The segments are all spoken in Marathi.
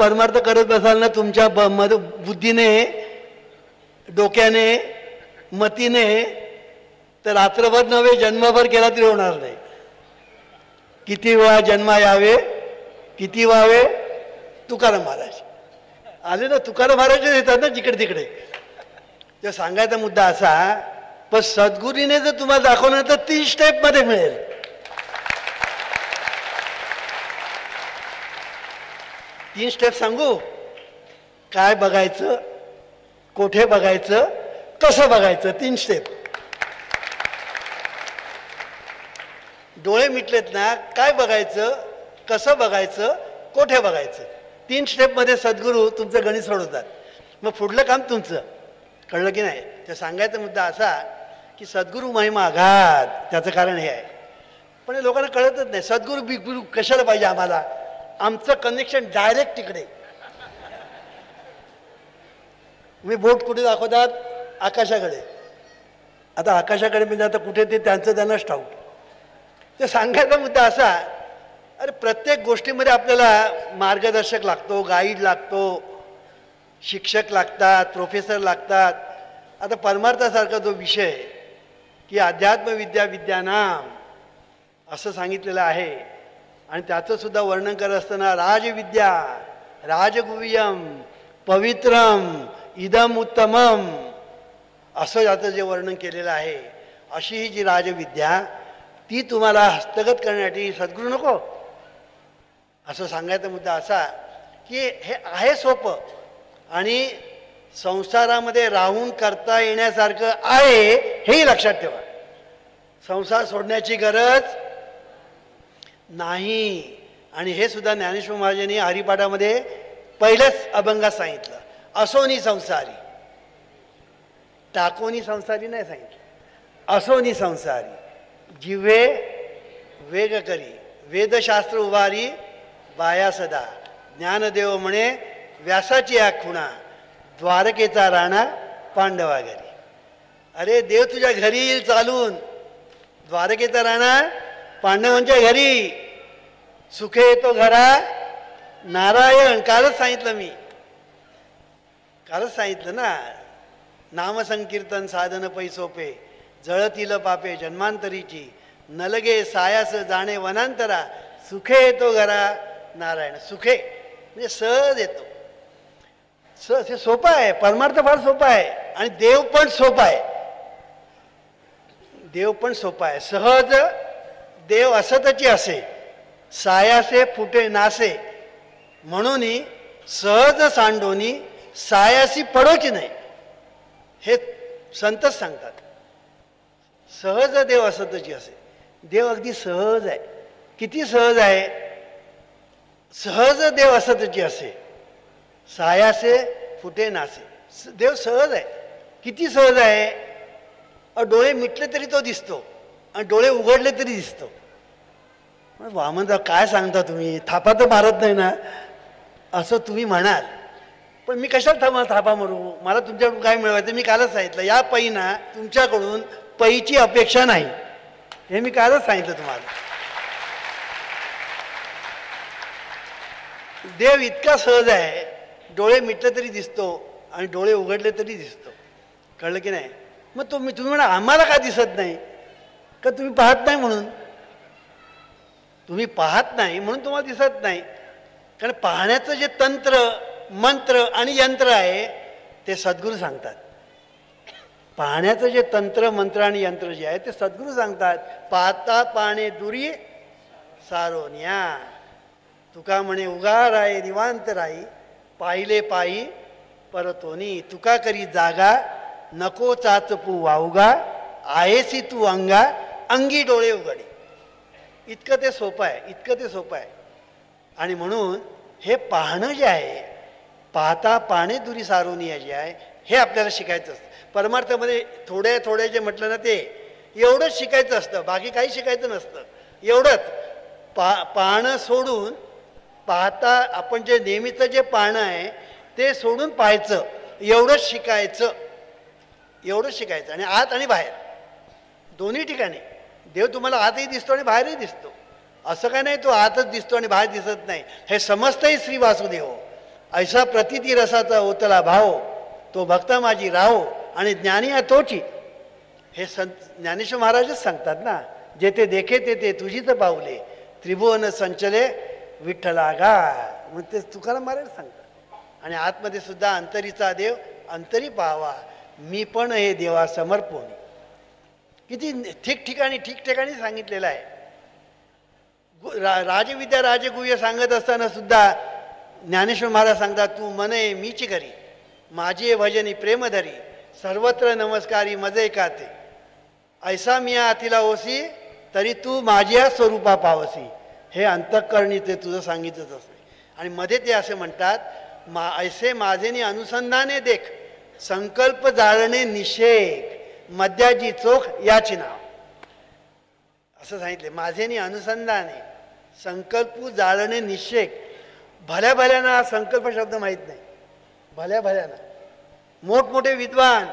परमार्थ करत बसाल ना तुमच्या बुद्धीने, डोक्याने, मतीने, तर रात्रभर नव्हे जन्मभर केला तरी होणार नाही. किती वेळा जन्मा यावे, किती व्हावे. तुकाराम महाराज आले ना, तुकाराम महाराज येतात ना जिकडे तिकडे. तर सांगायचा मुद्दा असा, पण सद्गुरूने जर तुम्हाला दाखवलं तर 3 स्टेपमध्ये मिळेल. तीन स्टेप सांगू. काय बघायचं, कोठे बघायचं, कसं बघायचं. 3 स्टेप. डोळे मिटलेत ना, काय बघायचं, कसं बघायचं, कोठे बघायचं. 3 स्टेपमध्ये सद्गुरू तुमचं गणित सोडवतात. मग पुढलं काम तुमचं. कळलं की नाही. तर सांगायचा मुद्दा असा की सद्गुरू महिमा अगाध. त्याचं कारण हे आहे. पण हे लोकांना कळतच नाही. सद्गुरू बिगुरू कशाला पाहिजे आम्हाला. आमचं कनेक्शन डायरेक्ट तिकडे. मी बोट कुठे दाखवतात, आकाशाकडे. आता आकाशाकडे म्हणजे आता कुठे ते त्यांचं त्यांनाच ठाऊक. ते सांगायचा मुद्दा असा, अरे प्रत्येक गोष्टीमध्ये आपल्याला मार्गदर्शक लागतो, गाईड लागतो, शिक्षक लागतात, प्रोफेसर लागतात. आता परमार्थासारखा जो विषय की अध्यात्मविद्या विद्यानाम असं सांगितलेलं आहे, आणि त्याचं सुद्धा वर्णन करत असताना राजविद्या राजगुह्यम पवित्रम इदम उत्तमम असं याचं जे वर्णन केलेलं आहे, अशी ही जी राजविद्या ती तुम्हाला हस्तगत करण्यासाठी सद्गुरू नको. असं सांगायचा मुद्दा असा की हे आहे सोपं आणि संसारामध्ये राहून करता येण्यासारखं आहे, हेही लक्षात ठेवा. संसार सोडण्याची गरज नाही. आणि हे सुद्धा ज्ञानेश्वर महाराजांनी हरिपाठामध्ये पहिल्याच अभंगात सांगितलं. असोनी संसारी, टाकोनी संसारी नाही सांगितलं. असोनी संसारी जिव्हे वेग करी, वेदशास्त्र उभारी बाया सदा. ज्ञानदेव म्हणे व्यासाची या खुणा, द्वारकेचा राणा पांडवा घरी. अरे देव तुझ्या घरी येईल चालून. द्वारकेचा राणा पांडवांच्या घरी. सुखे येतो घरा नारायण. कालच सांगितलं मी, कालच सांगितलं ना. नामसंकीर्तन साधन पै सोपे, जळतील पापे जन्मांतरीची. नलगे सायास जाणे वनांतरा, सुखे येतो घरा नारायण. सुखे म्हणजे सहज येतो. सहज हे सोपं आहे. परमार्थ फार सोपा आहे आणि देव पण सोपा आहे. देव पण सोपा आहे. सहज देव असतची असे, सायासे फुटे नासे. म्हणून सहज सांडोनी सायासी पडोची नाही, हे संतच सांगतात. सहज देव असतची असे. देव अगदी सहज आहे. किती सहज आहे. सहज देव असतची असे, सायासे फुटे नासे. देव सहज आहे. किती सहज आहे. डोळे मिटले तरी तो दिसतो आणि डोळे उघडले तरी दिसतो. वामनराव काय सांगता तुम्ही, थापा तर मारत नाही ना असं तुम्ही म्हणाल. पण मी कशाला थापा मारू. मला तुमच्याकडून काय मिळवायचं. मी कालच सांगितलं, या पैना तुमच्याकडून पैची अपेक्षा नाही. हे मी कालच सांगितलं तुम्हाला. देव इतका सहज आहे. डोळे मिटले तरी दिसतो आणि डोळे उघडले तरी दिसतो. कळलं की नाही. मग तुम्ही म्हणा आम्हाला का दिसत नाही. का तुम्ही पाहत नाही म्हणून. तुम्ही पाहत नाही म्हणून तुम्हाला दिसत नाही. कारण पाहण्याचं जे तंत्र मंत्र आणि यंत्र आहे ते सद्गुरू सांगतात. पाहण्याचं जे तंत्र मंत्र आणि यंत्र जे आहे ते सद्गुरू सांगतात. पाहता पाणे दुरी सारोन्या. तुका म्हणे उगार आहे निवांत राई, पाहिले पायी परतोनी. तुका करी जागा नको चाचपू वावगा, आहेसी तू अंगा अंगी डोळे उघडी. इतकं ते सोपं आहे. इतकं ते सोपं आहे. आणि म्हणून हे पाहणं जे आहे, पाहता पाणे दुरी सारोनिया जे आहे, हे आपल्याला शिकायचं असतं. परमार्थामध्ये थोडे थोडे जे म्हटलं ना ते एवढंच शिकायचं असतं. बाकी काही शिकायचं नसतं. एवढंच पाहणं सोडून पाहता आपण जे नेहमीचं जे पाहणं आहे ते सोडून पाहायचं. एवढंच शिकायचं. एवढंच शिकायचं. आणि आत आणि बाहेर दोन्ही ठिकाणी देव तुम्हाला आतही दिसतो आणि बाहेरही दिसतो. असं काय नाही तो आतच दिसतो आणि बाहेर दिसत नाही. हे समजतंही श्री वासुदेव. ऐसा प्रतिती रसाचा ओतला भाव, तो भक्ता माझी राहो आणि ज्ञानी आहे तोची. हे संत ज्ञानेश्वर महाराजच सांगतात ना, जेथे देखे तेथे तुझीच पावले, त्रिभुवन संचले विठ्ठला गा. मग ते तुकाराम महाराज सांगतात. आणि आतमध्ये सुद्धा अंतरीचा देव अंतरी पाहावा, मी पण हे देवा समर्पण. किती ठिकठिकाणी सांगितलेलं आहे. राजविद्या राजगुह्य सांगत असताना सुद्धा ज्ञानेश्वर महाराज सांगतात, तू मने मीची करी, माझी भजनी प्रेमधरी, सर्वत्र नमस्कारी मजे काते, ऐसा मिया अतिला ओसी, तरी तू माझ्या स्वरूपा पावसी. हे अंतःकरणी ते तुझं सांगितलंच असते. आणि मध्ये ते असे म्हणतात, ऐसे माझेनी अनुसंधाने देख, संकल्प जाळणे निषेक, मद्याची चोख याची नाव. असं सांगितले, माझेनी अनुसंधाने, संकल्प जाळणे निषेक. भल्या भल्याना हा संकल्प शब्द माहीत नाही. भल्या भल्याना मोठमोठे विद्वान,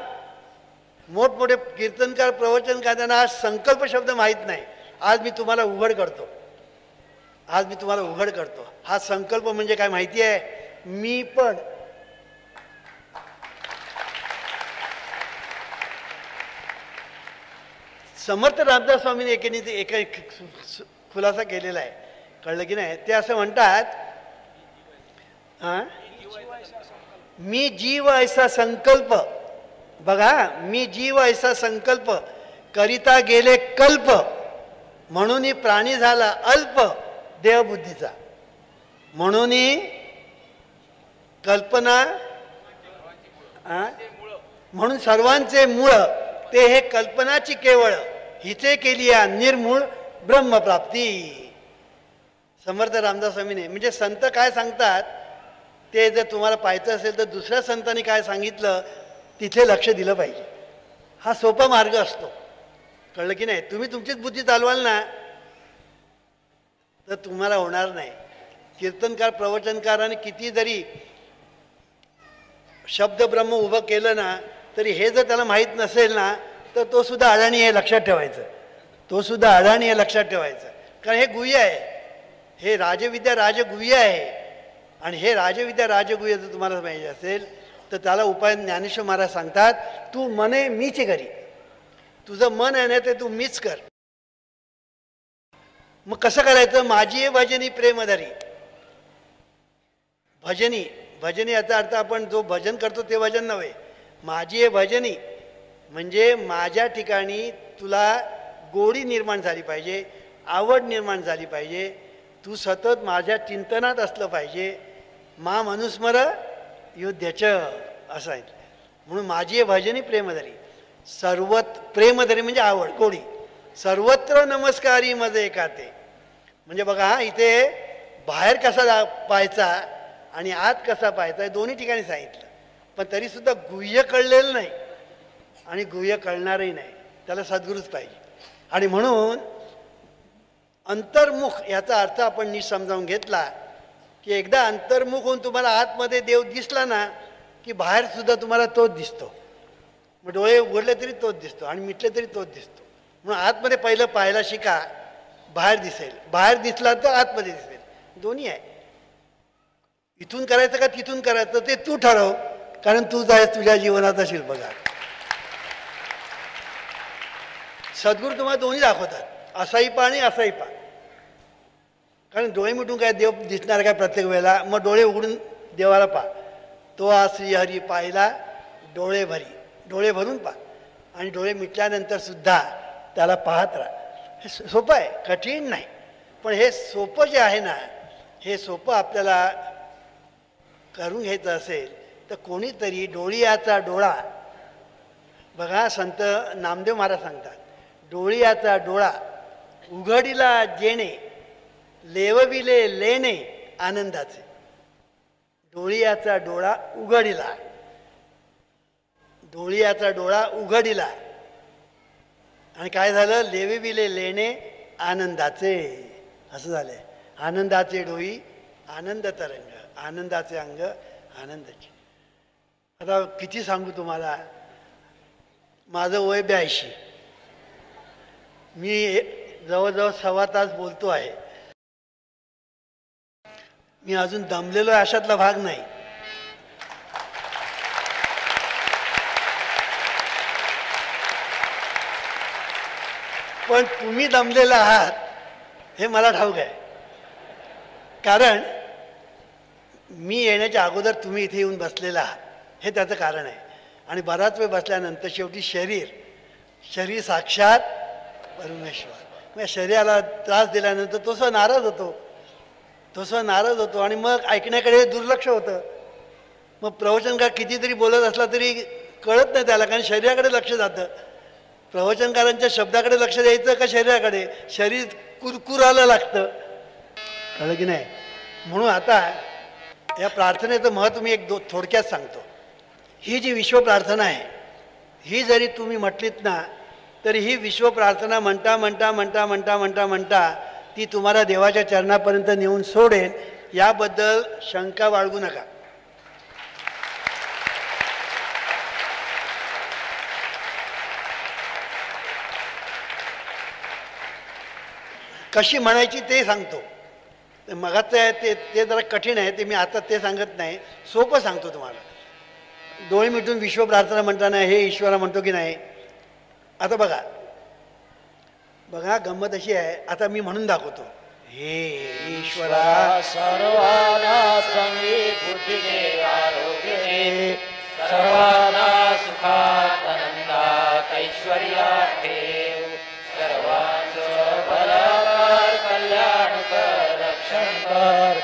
मोठमोठे कीर्तनकार, प्रवचनकारांना हा संकल्प शब्द माहीत नाही. आज मी तुम्हाला उघड करतो. हा संकल्प म्हणजे काय माहिती आहे? मी पण. समर्थ रामदास स्वामीने एक खुलासा केलेला आहे, कळलं की नाही? ते असं म्हणतात, मी जीव ऐसा संकल्प, बघा, मी जीव ऐसा संकल्प करिता गेले कल्प, म्हणून प्राणी झाला अल्प देहबुद्धीचा. म्हणून कल्पना, म्हणून सर्वांचे मूळ ते हे कल्पनाची केवळ, हिचे केली निर्मूळ ब्रह्मप्राप्ती. समर्थ रामदास स्वामीने, म्हणजे संत काय सांगतात ते जर तुम्हाला पाहायचं असेल तर दुसऱ्या संतांनी काय सांगितलं तिथे लक्ष दिलं पाहिजे. हा सोपा मार्ग असतो, कळलं की नाही? तुम्ही तुमचीच बुद्धी चालवाल ना तर तुम्हाला होणार नाही. कीर्तनकार प्रवचनकाराने किती जरी शब्द ब्रह्म उभं केलं ना, तरी हे जर त्याला माहीत नसेल ना तर तो सुद्धा अडाणी हे लक्षात ठेवायचं. कारण हे गुह्य आहे, हे राजविद्या राजगुह्य आहे. आणि हे राजविद्या राजगुह्य जर तुम्हाला पाहिजे असेल तर त्याला उपाय ज्ञानेश्वर महाराज सांगतात, तू मने मीच करी. तुझं मन आहे ना ते तू मीच कर. मग कसं करायचं? माझी भजनी प्रेमधरी. भजनी याचा अर्थ आपण जो भजन करतो ते भजन नव्हे. माझी भजनी म्हणजे माझ्या ठिकाणी तुला गोडी निर्माण झाली पाहिजे, आवड निर्माण झाली पाहिजे, तू सतत माझ्या चिंतनात असलं पाहिजे. माम अनुस्मर युद्धच असं आहे. म्हणून माझी भजनी प्रेमधरी, प्रेमधरी म्हणजे आवड, गोडी. सर्वत्र नमस्कारी मजे एकाते. म्हणजे बघा, इथे बाहेर कसा पाहायचा आणि आत कसा पाहायचा हे दोन्ही ठिकाणी सांगितलं. पण तरीसुद्धा गुह्य कळलेलं नाही आणि गुह्य कळणारही नाही, त्याला सद्गुरूच पाहिजे. आणि म्हणून अंतर्मुख याचा अर्थ आपण नीट समजावून घेतला की एकदा अंतर्मुख होऊन तुम्हाला आतमध्ये देव दिसला ना की बाहेर सुद्धा तुम्हाला तोच दिसतो. मग डोळे उघडले तरी तोच दिसतो आणि मिटले तरी तोच दिसतो. म्हणून आतमध्ये पहिलं पाहायला शिका, बाहेर दिसेल. बाहेर दिसला तर आतमध्ये दिसेल, दोन्ही आहे. इथून करायचं का तिथून करायचं ते तू ठरव, कारण तूच आहेस तुझ्या जीवनाचा शिल्पकार. सद्गुरू तुम्हाला दोन्ही दाखवतात, असाही पहा आणि असाही पहा. कारण डोळे मिटून काय देव दिसणार काय प्रत्येक वेळेला? मग डोळे उघडून देवाला पहा. तो आ श्रीहरी पाहिला डोळे भरून पहा. आणि डोळे मिटल्यानंतर सुद्धा त्याला पाहत राहा. हे सोपं आहे, कठीण नाही. पण हे सोपं जे आहे ना, हे सोपं आपल्याला करून घ्यायचं असेल तर कोणीतरी डोळियाचा डोळा, बघा संत नामदेव महाराज सांगतात, डोळियाचा डोळा उघडीला जेणे, लेवविले लेणे आनंदाचे. डोळियाचा डोळा उघडीला, डोळियाचा डोळा उघडीला आणि काय झालं? लेविले लेणे आनंदाचे. असं झालंय. आनंदाचे डोई आनंद तरंग, आनंदाचे अंग आनंदाचे. आता किती सांगू तुम्हाला, माझं वय 82. मी जवळजवळ 1.25 तास बोलतो आहे. मी अजून दमलेलो आहे अशातला भाग नाही. पण तुम्ही दमलेला आहात हे मला ठाऊक आहे. कारण मी येण्याच्या अगोदर तुम्ही इथे येऊन बसलेला आहात हे त्याचं कारण आहे. आणि बराच वेळ बसल्यानंतर शेवटी शरीर साक्षात परमेश्वर. मग शरीराला त्रास दिल्यानंतर तो नाराज होतो आणि मग ऐकण्याकडे दुर्लक्ष होतं. मग प्रवचनकार कितीतरी बोलत असला तरी कळत नाही त्याला, कारण शरीराकडे लक्ष जातं. प्रवचनकारांच्या शब्दाकडे लक्ष द्यायचं का शरीराकडे? शरीर कुरकुराला लागतं, कळलं की नाही? म्हणून आता या प्रार्थनेचं महत्त्व मी थोडक्यात सांगतो. ही जी विश्व प्रार्थना आहे ही जरी तुम्ही म्हटलीत ना तरी ही विश्व प्रार्थना म्हणता ती तुम्हाला देवाच्या चरणापर्यंत नेऊन सोडेल, याबद्दल शंका बाळगू नका. कशी म्हणायची ते सांगतो. मगाचं आहे ते जरा कठीण आहे, ते मी आता ते सांगत नाही, सोपं सांगतो तुम्हाला. डोळे मिटून विश्व प्रार्थना म्हणताना हे ईश्वरा म्हणतो की नाही. आता बघा गंमत अशी आहे, आता मी म्हणून दाखवतो. हे ईश्वरा सर्वांना चांगली बुद्धी दे, आरोग्य दे, सर्वांना सुखात आनंदात ऐश्वर्यात ठेव, सर्वांचं भलं कल्याण कर, रक्षण कर,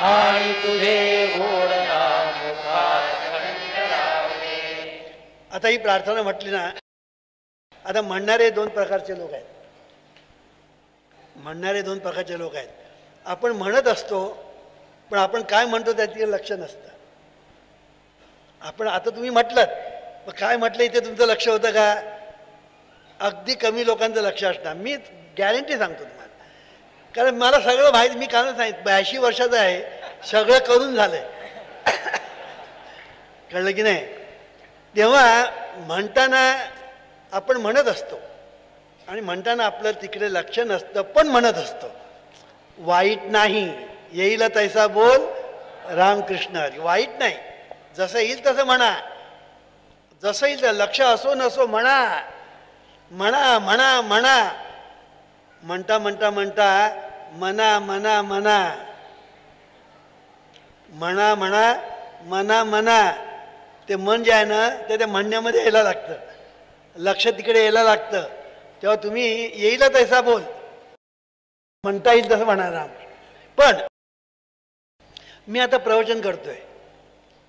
आणि तुझे गोड नाम मुखात खंड लावणे. आता ही प्रार्थना म्हटली ना, आता म्हणणारे दोन प्रकारचे लोक आहेत. आपण म्हणत असतो पण आपण काय म्हणतो त्याचे लक्ष नसतं. आपण आता तुम्ही म्हटलं मग काय म्हटलं इथे तुमचं लक्ष होतं का? अगदी कमी लोकांचं लक्ष असणार. मी गॅरंटी सांगतो तुम्हाला, कारण मला सगळं माहीत. मी काल सांगितलं 82 वर्षाचं आहे, सगळं करून झालंय, कळलं की नाही? तेव्हा म्हणताना आपण म्हणत असतो आणि म्हणताना आपलं तिकडे लक्ष नसतं, पण म्हणत असतो. वाईट नाही, येईल तैसा बोल रामकृष्ण हरी. वाईट नाही, जसं येईल तसं म्हणा, जसं येईल तर लक्ष असो नसो म्हणा म्हणा म्हणा म्हणा म्हणता म्हणता म्हणता मना मना मना म्हणा म्हणा मना मना. ते मन जे आहे ना ते त्या म्हणण्यामध्ये यायला लागतं, लक्ष तिकडे यायला लागतं. तेव्हा तुम्ही येईल तैसा बोल म्हणता येईल तसं म्हणा राम. पण मी आता प्रवचन करतोय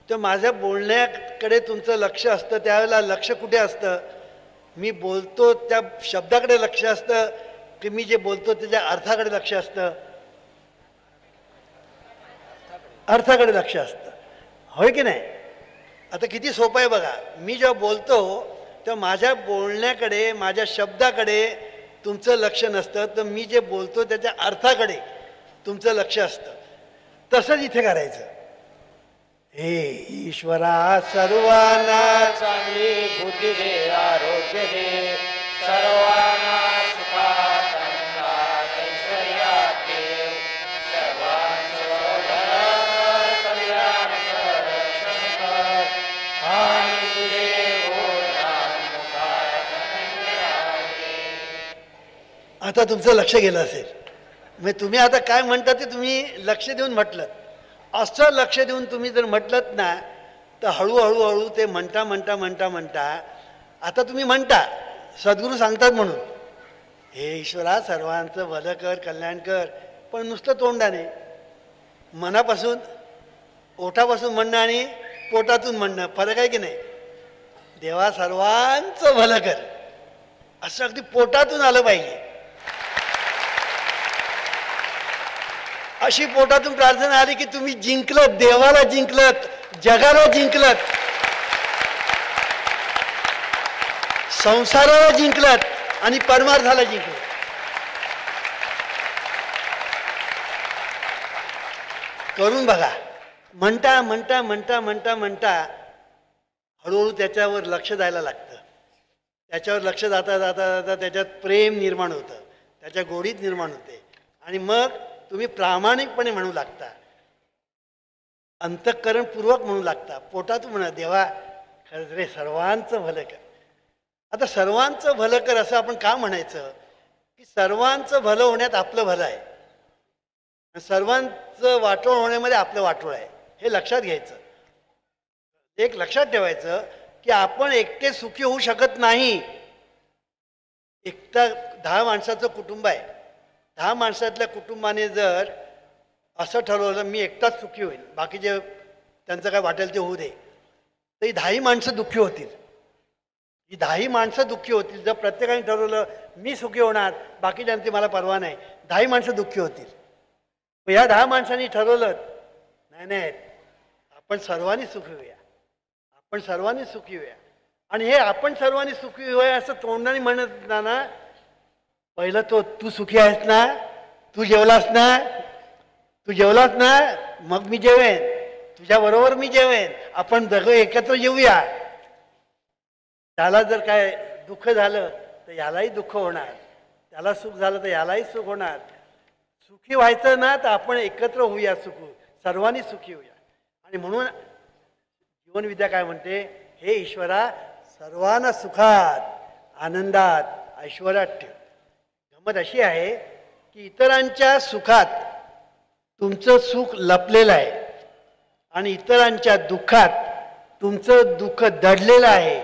तर माझ्या बोलण्याकडे तुमचं लक्ष असतं. त्यावेळेला लक्ष कुठे असतं? मी बोलतो त्या शब्दाकडे लक्ष असतं की मी जे बोलतो त्याच्या अर्थाकडे लक्ष असतं? अर्थाकडे लक्ष असतं, होय की नाही? आता किती सोपं आहे बघा. मी जेव्हा बोलतो तेव्हा माझ्या बोलण्याकडे, माझ्या शब्दाकडे तुमचं लक्ष नसतं, तर मी जे बोलतो त्याच्या अर्थाकडे तुमचं लक्ष असतं. तसंच इथे करायचं. हे ईश्वरा सर्वांना चांगली बुद्धी दे, आरोग्य दे, सर्वांना सुखात आनंदात ऐश्वर्यात ठेव, सर्वांचं भलं कल्याण कर, रक्षण कर, आणि तुझे गोड नाम मुखात खंड लावणे. आता तुमचं लक्ष गेलं असेल. म्हणजे तुम्ही आता काय म्हणता ते तुम्ही लक्ष देऊन म्हटलं. असं लक्ष देऊन तुम्ही जर म्हटलं ना तर हळूहळू ते म्हणता म्हणता म्हणता म्हणता आता तुम्ही म्हणता, सद्गुरू सांगतात म्हणून, हे ईश्वरा सर्वांचं भलं कर, कल्याण कर. पण नुसतं तोंडाने, मनापासून, ओठापासून म्हणणं आणि पोटातून म्हणणं फरक आहे की नाही? देवा सर्वांचं भलं कर असं अगदी पोटातून आलं पाहिजे. अशी पोटातून प्रार्थना आली की तुम्ही जिंकलत, देवाला जिंकलत, जगाला जिंकलत, संसाराला जिंकलत आणि परमार्थाला जिंकलत. करून बघा. म्हणता म्हणता म्हणता म्हणता म्हणता हळूहळू त्याच्यावर लक्ष द्यायला लागतं. त्याच्यावर लक्ष जाता जाता जाता त्याच्यात प्रेम निर्माण होतं, त्याच्या गोडीत निर्माण होते आणि मग तुम्ही प्रामाणिकपणे म्हणू लागता, अंतःकरणपूर्वक म्हणू लागता, पोटातून म्हणा, देवा खरंच रे सर्वांचं भलं कर. आता सर्वांचं भलं कर असं आपण का म्हणायचं? की सर्वांचं भलं होण्यात आपलं भलं आहे, सर्वांचं वाटोळ होण्यामध्ये आपलं वाटोळ आहे, हे लक्षात घ्यायचं. एक लक्षात ठेवायचं की आपण एकटे सुखी होऊ शकत नाही. एकटा 10 माणसाचं कुटुंब आहे, 10 माणसातल्या कुटुंबाने जर असं ठरवलं मी एकटाच सुखी होईल, बाकीचे त्यांचं काय वाटेल ते होऊ दे, तर ही 10 माणसं दुःखी होतील. ही 10 माणसं दुःखी होतील. जर प्रत्येकाने ठरवलं मी सुखी होणार, बाकीच्यांची मला परवा नाही, 10 माणसं दुःखी होतील. ह्या 10 माणसांनी ठरवलं नाही नाही आपण सर्वांनी सुखी होऊया, आपण सर्वांनी सुखी होऊया. आणि हे आपण सर्वांनी सुखी होऊया असं तोंडाने म्हणत ना, पहिलं तो तू सुखी आहेस ना, तू जेवलास ना, तू जेवलास ना, मग मी जेवेन, तुझ्याबरोबर मी जेवेन, आपण दोघं एकत्र जेऊया. त्याला जर काय दुःख झालं तर यालाही दुःख होणार, त्याला सुख झालं तर यालाही सुख होणार. सुखी व्हायचं ना तर आपण एकत्र होऊया, सर्वांनी सुखी होऊया. आणि म्हणून जीवनविद्या काय म्हणते, हे ईश्वरा सर्वांना सुखात आनंदात ऐश्वर्यात ठेव. गंमत अशी आहे की इतरांच्या सुखात तुमचं सुख लपलेलं आहे आणि इतरांच्या दुःखात तुमचं दुःख दडलेलं आहे.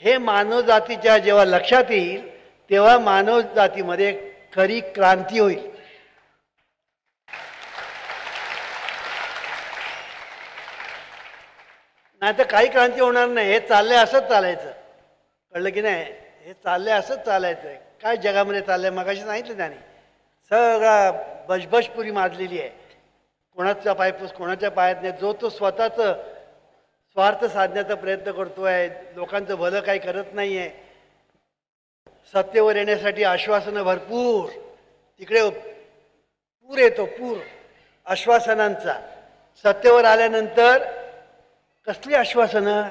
हे मानवजातीच्या जेव्हा लक्षात येईल तेव्हा मानवजातीमध्ये खरी क्रांती होईल. नाही तर काही क्रांती होणार नाही. हे चाललंय असंच चालायचं, कळलं की नाही, हे चाललंय असंच चालायचं आहे. काय जगामध्ये चाललंय मगाशी सांगितलं त्याने, सगळा बशबशपुरी माजलेली आहे. कोणाचा पायपूस कोणाच्या पायात नाही. जो तो स्वतःचं स्वार्थ साधण्याचा प्रयत्न करतोय, लोकांचं भलं काही करत नाही आहे. सत्तेवर येण्यासाठी आश्वासनं भरपूर, तिकडे पूर येतो, पूर आश्वासनांचा. सत्तेवर आल्यानंतर कसली आश्वासनं,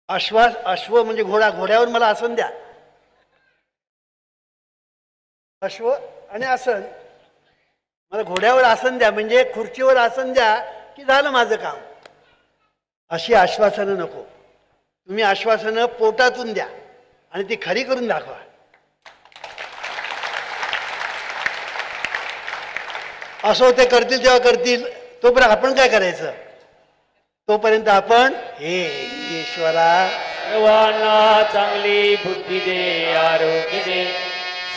अश्व म्हणजे घोडा, घोड्यावर मला आसन द्या, अश्व आणि आसन, मला घोड्यावर आसन द्या म्हणजे खुर्चीवर आसन द्या की झालं माझं काम. अशी आश्वासनं नको. तुम्ही आश्वासनं पोटातून द्या आणि ती खरी करून दाखवा. असो ते करतील तेव्हा करतील, तोपर्यंत आपण काय करायचं, तोपर्यंत आपण हे ईश्वरा सर्वांना चांगली बुद्धी दे, आरोग्य दे,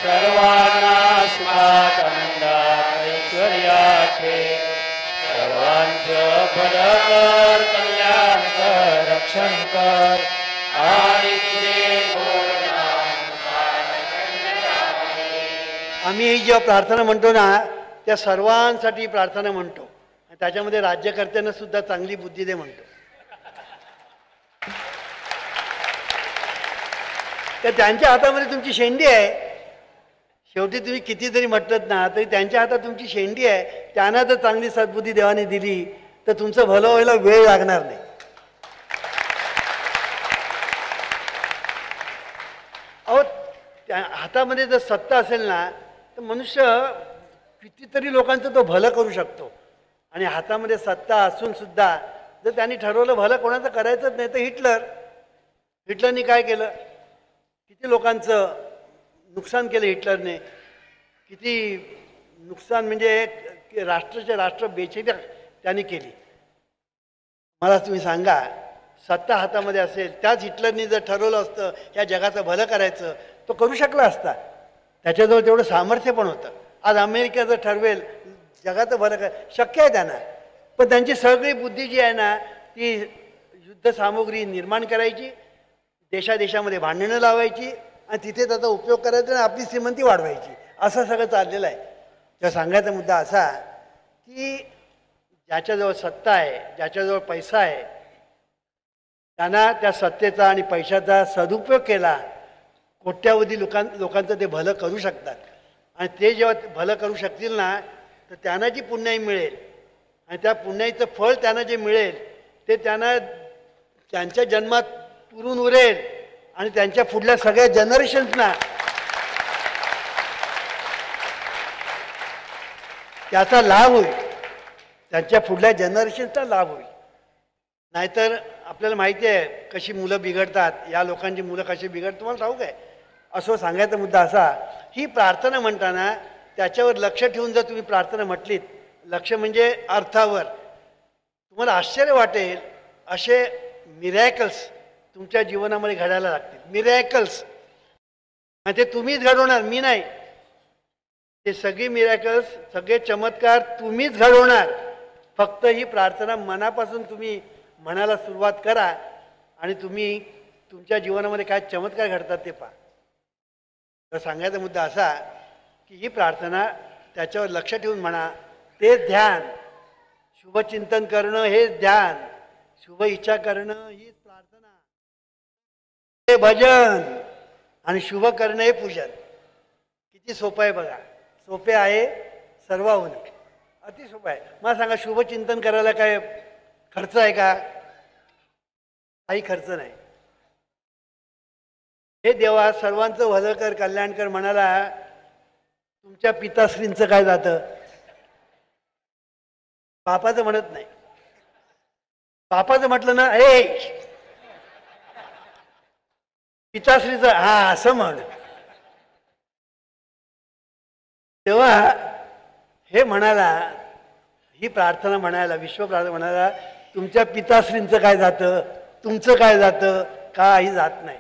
सर्वांना सुखात आनंदात ऐश्वर्यात ठेव. सर्वांचं भलं कर, कल्याण कर, रक्षण कर आणि तुझे गोड नाम आम्ही जेव्हा प्रार्थना म्हणतो ना त्या सर्वांसाठी प्रार्थना म्हणतो. त्याच्यामध्ये राज्यकर्त्यांना सुद्धा चांगली बुद्धी दे म्हणतो. तर त्यांच्या हातामध्ये तुमची शेंडी आहे. शेवटी तुम्ही किती जरी म्हटलं ना तरी त्यांच्या हातात तुमची शेंडी आहे. त्यांना जर चांगली सद्बुद्धी देवाने दिली तर तुमचं भलं व्हायला वेळ लागणार नाही. अहो त्या हातामध्ये जर सत्ता असेल ना तर मनुष्य कितीतरी लोकांचं तो भलं करू शकतो. आणि हातामध्ये सत्ता असून सुद्धा जर त्यांनी ठरवलं भलं कोणाचं करायचंच नाही तर हिटलरनी काय केलं, किती लोकांचं नुकसान केलं हिटलरने. किती नुकसान म्हणजे राष्ट्र बेचैनी त्यांनी केली. मला तुम्ही सांगा, सत्ता हातामध्ये असेल त्याच हिटलरनी जर ठरवलं असतं या जगाचं भलं करायचं तो करू शकला असता. त्याच्याजवळ तेवढं सामर्थ्य पण होतं. आज अमेरिका जर ठरवेल जगाचं भलं कर शक्य आहे त्यांना, पण त्यांची सगळी बुद्धी जी आहे ना ती युद्ध सामुग्री निर्माण करायची, देशादेशामध्ये भांडणं लावायची आणि तिथे त्याचा उपयोग करायचा आणि आपली श्रीमंती वाढवायची. असं सगळं चाललेलं आहे. तर सांगायचा मुद्दा असा की ज्याच्याजवळ सत्ता आहे, ज्याच्याजवळ पैसा आहे, त्यांना त्या सत्तेचा आणि पैशाचा सदुपयोग केला कोट्यावधी लोकांचं ते भलं करू शकतात. आणि ते जेव्हा भलं करू शकतील ना तर त्यांना जी पुण्याई मिळेल आणि त्या पुण्याईचं फळ त्यांना जे मिळेल ते त्यांना त्यांच्या जन्मात पुरून उरेल आणि त्यांच्या पुढल्या सगळ्या जनरेशन्सना त्याचा लाभ होईल. त्यांच्या पुढल्या जनरेशन्सचा लाभ होईल. नाहीतर आपल्याला माहिती आहे कशी मुलं बिघडतात, या लोकांची मुलं कशी बिघडतात तुम्हाला ठाऊक आहे. असं सांगायचा मुद्दा असा, ही प्रार्थना म्हणताना त्याच्यावर लक्ष ठेवून जर तुम्ही प्रार्थना म्हटलीत, लक्ष म्हणजे अर्थावर, तुम्हाला आश्चर्य वाटेल असे मिरॅकल्स तुमच्या जीवनामध्ये घडायला लागतील. मिरॅकल्स ते तुम्हीच घडवणार, मी नाही. ते सगळी मिरॅकल्स, सगळे चमत्कार तुम्हीच घडवणार. फक्त ही प्रार्थना मनापासून तुम्ही म्हणायला सुरुवात करा आणि तुम्ही तुमच्या जीवनामध्ये काय चमत्कार घडतात ते पहा. तर सांगायचा मुद्दा असा की ही प्रार्थना त्याच्यावर लक्ष ठेवून म्हणा, तेच ध्यान. शुभचिंतन करणं हेच ध्यान, शुभ इच्छा करणं हीच प्रार्थना, हे भजन आणि शुभ करणं हे पूजन. किती सोपं आहे बघा. सोपे आहे सर्वाहून, अति सोपं आहे. मला सांगा, शुभचिंतन करायला काय खर्च आहे का? काही खर्च नाही. हे देवा सर्वांचं भलं कर, कल्याण कर म्हणाला, तुमच्या पिताश्रींचं काय जातं? बापाचं म्हणत नाही. बापाचं म्हटलं ना, ए पिताश्रीचं हा असं म्हण. तेव्हा हे म्हणाला, ही प्रार्थना म्हणायला, विश्व प्रार्थना म्हणायला, तुमच्या पिताश्रींचं काय जातं, तुमचं काय जातं? काही जात नाही.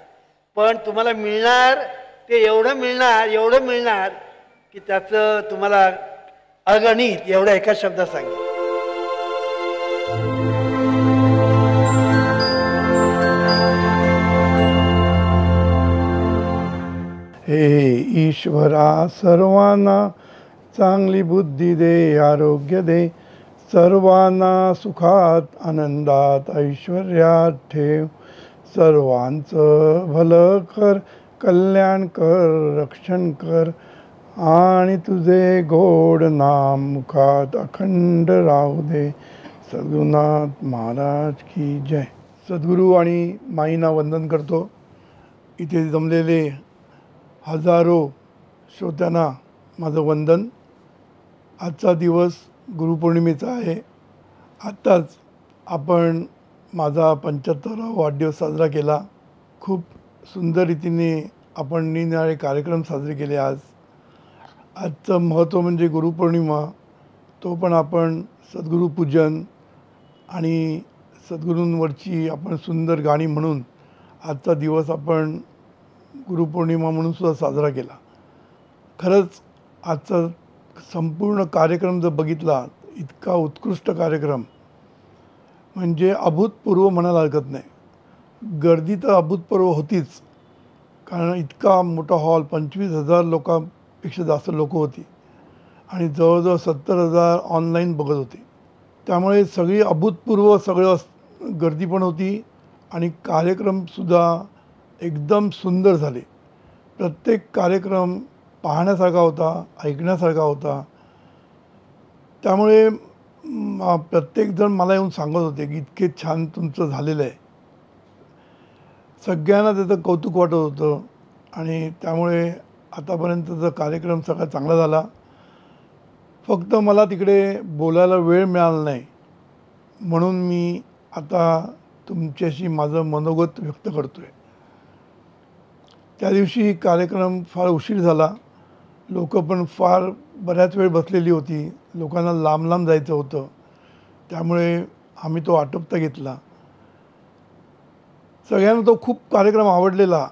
पण तुम्हाला मिळणार ते एवढं मिळणार, एवढं मिळणार की त्याचं तुम्हाला अगणित एवढ्या एका शब्दात सांगेल. हे ईश्वरा, सर्वांना चांगली बुद्धी दे, आरोग्य दे, सर्वांना सुखात आनंदात ऐश्वर्यात ठेव, सर्वांचं भलं कर, कल्याण कर, रक्षण कर, आणि तुझे गोड नाम मुखात अखंड राहू दे. सद्गुरुनाथ महाराज की जय. सद्गुरू आणि माईंना वंदन करतो. इथे जमलेले हजारो श्रोत्यांना माझं वंदन. आजचा दिवस गुरुपौर्णिमेचा आहे. आत्ताच आपण माझा 75वा वाढदिवस साजरा केला. खूप सुंदर रीतीने आपण निरनिराळे कार्यक्रम साजरे केले. आजचं महत्त्व म्हणजे गुरुपौर्णिमा. तो पण आपण सद्गुरुपूजन आणि सद्गुरूंवरची आपण सुंदर गाणी म्हणून आजचा दिवस आपण गुरुपौर्णिमा म्हणून सुद्धा साजरा केला. खरंच आजचा संपूर्ण कार्यक्रम जर बघितला, इतका उत्कृष्ट कार्यक्रम म्हणजे अभूतपूर्व म्हणायला हरकत नाही. गर्दी तर अभूतपूर्व होतीच, कारण इतका मोठा हॉल, 25,000 लोकांपेक्षा जास्त लोक होती आणि जवळजवळ 70,000 ऑनलाईन बघत होते. त्यामुळे सगळी अभूतपूर्व सगळं गर्दी पण होती आणि कार्यक्रमसुद्धा एकदम सुंदर झाले. प्रत्येक कार्यक्रम पाहण्यासारखा होता, ऐकण्यासारखा होता. त्यामुळे प्रत्येकजण मला येऊन सांगत होते की इतके छान तुमचं झालेलं आहे. सगळ्यांना त्याचं कौतुक वाटत होतं आणि त्यामुळे आतापर्यंतचा कार्यक्रम सगळा चांगला झाला. फक्त मला तिकडे बोलायला वेळ मिळाला नाही, म्हणून मी आता तुमच्याशी माझं मनोगत व्यक्त करतो आहे. त्या दिवशी कार्यक्रम फार उशीर झाला. लोक पण फार बऱ्याच वेळ बसलेली होती. लोकांना लांब लांब जायचं होतं, त्यामुळे आम्ही तो आटोपता घेतला. सगळ्यांना तो खूप कार्यक्रम आवडलेला.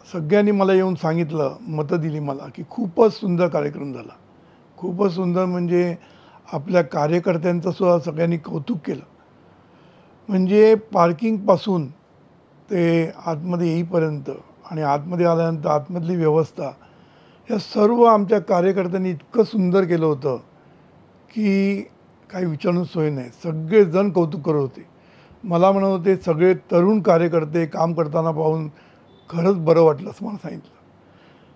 सगळ्यांनी मला येऊन सांगितलं, मतं दिली मला की खूपच सुंदर कार्यक्रम झाला. खूपच सुंदर म्हणजे आपल्या कार्यकर्त्यांचं सुद्धा सगळ्यांनी कौतुक केलं. म्हणजे पार्किंगपासून ते आतमध्ये येईपर्यंत आणि आतमध्ये आल्यानंतर आतमधली व्यवस्था, या सर्व आमच्या कार्यकर्त्यांनी इतकं सुंदर केलं होतं की काही विचारून सोय नाही. सगळेजण कौतुक करत होते. मला म्हणत होते, सगळे तरुण कार्यकर्ते काम करताना पाहून खरंच बरं वाटलं असं मला सांगितलं.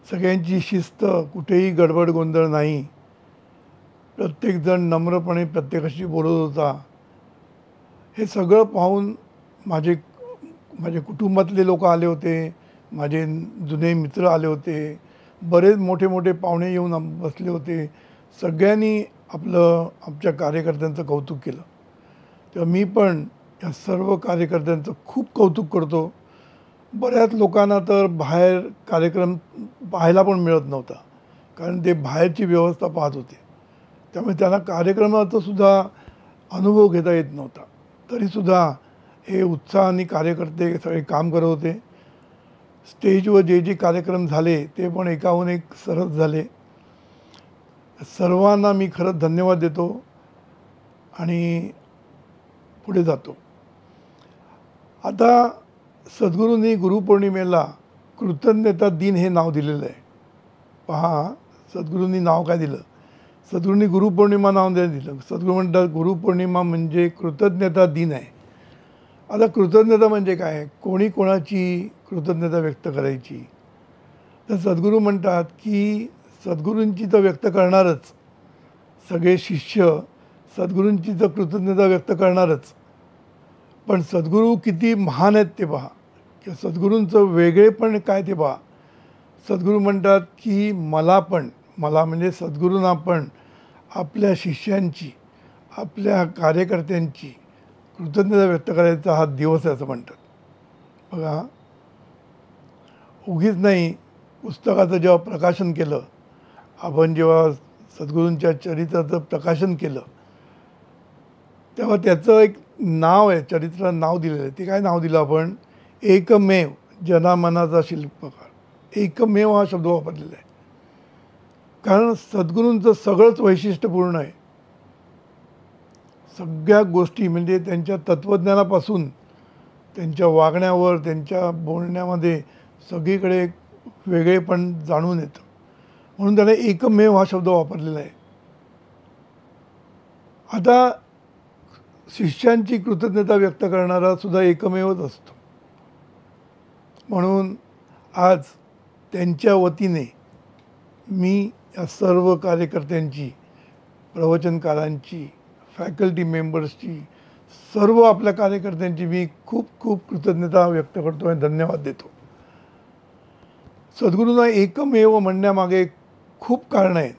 सगळ्यांची शिस्त, कुठेही गडबड गोंधळ नाही. प्रत्येकजण नम्रपणे प्रत्येकाशी बोलत होता. हे सगळं पाहून माझे कुटुंबातले लोक आले होते, माझे जुने मित्र आले होते, बरेच मोठे मोठे पाहुणे येऊन बसले होते. सगळ्यांनी आमच्या कार्यकर्त्यांचं कौतुक केलं. तेव्हा मी पण या सर्व कार्यकर्त्यांचं खूप कौतुक करतो बऱ्याच लोकांना तर बाहेर कार्यक्रम पाहायला पण मिळत नव्हता, कारण ते बाहेरची व्यवस्था पाहत होते. त्यामुळे त्यांना कार्यक्रमाचा सुद्धा अनुभव घेता येत नव्हता. तरीसुद्धा हे उत्साहाने कार्यकर्ते सगळे काम करत होते. स्टेजवर जे जे कार्यक्रम झाले ते पण एकाहून एक सरस झाले. सर्वांना मी खरंच धन्यवाद देतो आणि पुढे जातो. आता सद्गुरूंनी गुरुपौर्णिमेला कृतज्ञता दिन हे नाव दिलेलं आहे. पहा, सद्गुरूंनी नाव काय दिलं? सद्गुरूंनी गुरुपौर्णिमा नाव दिलं. सद्गुरू म्हणतात गुरुपौर्णिमा म्हणजे कृतज्ञता दिन आहे. आता कृतज्ञता म्हणजे काय? कोणी कोणाची कृतज्ञता व्यक्त करायची? तर सद्गुरू म्हणतात की सद्गुरूंची तर व्यक्त करणारच, सगळे शिष्य सद्गुरूंची तर कृतज्ञता व्यक्त करणारच, पण सद्गुरू किती महान आहेत ते पहा, की सद्गुरूंचं वेगळेपण काय ते पहा. सद्गुरू म्हणतात की मला म्हणजे सद्गुरूंना पण आपल्या शिष्यांची, आपल्या कार्यकर्त्यांची कृतज्ञता व्यक्त करायचा हा दिवस आहे असं म्हणतात. बघा, उगीच नाही. पुस्तकाचं जेव्हा प्रकाशन केलं, आपण जेव्हा सद्गुरूंच्या चरित्राचं प्रकाशन केलं, तेव्हा त्याचं एक नाव आहे, चरित्राला नाव दिलेलं आहे. ते काय नाव दिलं आपण? एकमेव जनामनाचा शिल्पकार. एकमेव हा शब्द वापरलेला आहे, कारण सद्गुरूंचं सगळंच वैशिष्ट्यपूर्ण आहे. सगळ्या गोष्टी म्हणजे त्यांच्या तत्त्वज्ञानापासून त्यांच्या वागण्यावर, त्यांच्या बोलण्यामध्ये सगळीकडे वेगळेपण जाणून येतं. म्हणून त्याने एकमेव हा शब्द वापरलेला आहे. आता शिष्यांची कृतज्ञता व्यक्त करणारा सुद्धा एकमेवच असतो. म्हणून आज त्यांच्या वतीने मी या सर्व कार्यकर्त्यांची, प्रवचनकारांची, फॅकल्टी मेंबर्सची, सर्व आपल्या कार्यकर्त्यांची मी खूप खूप कृतज्ञता व्यक्त करतो आणि धन्यवाद देतो. सद्गुरूंना एकमेव म्हणण्यामागे खूप कारणं आहेत.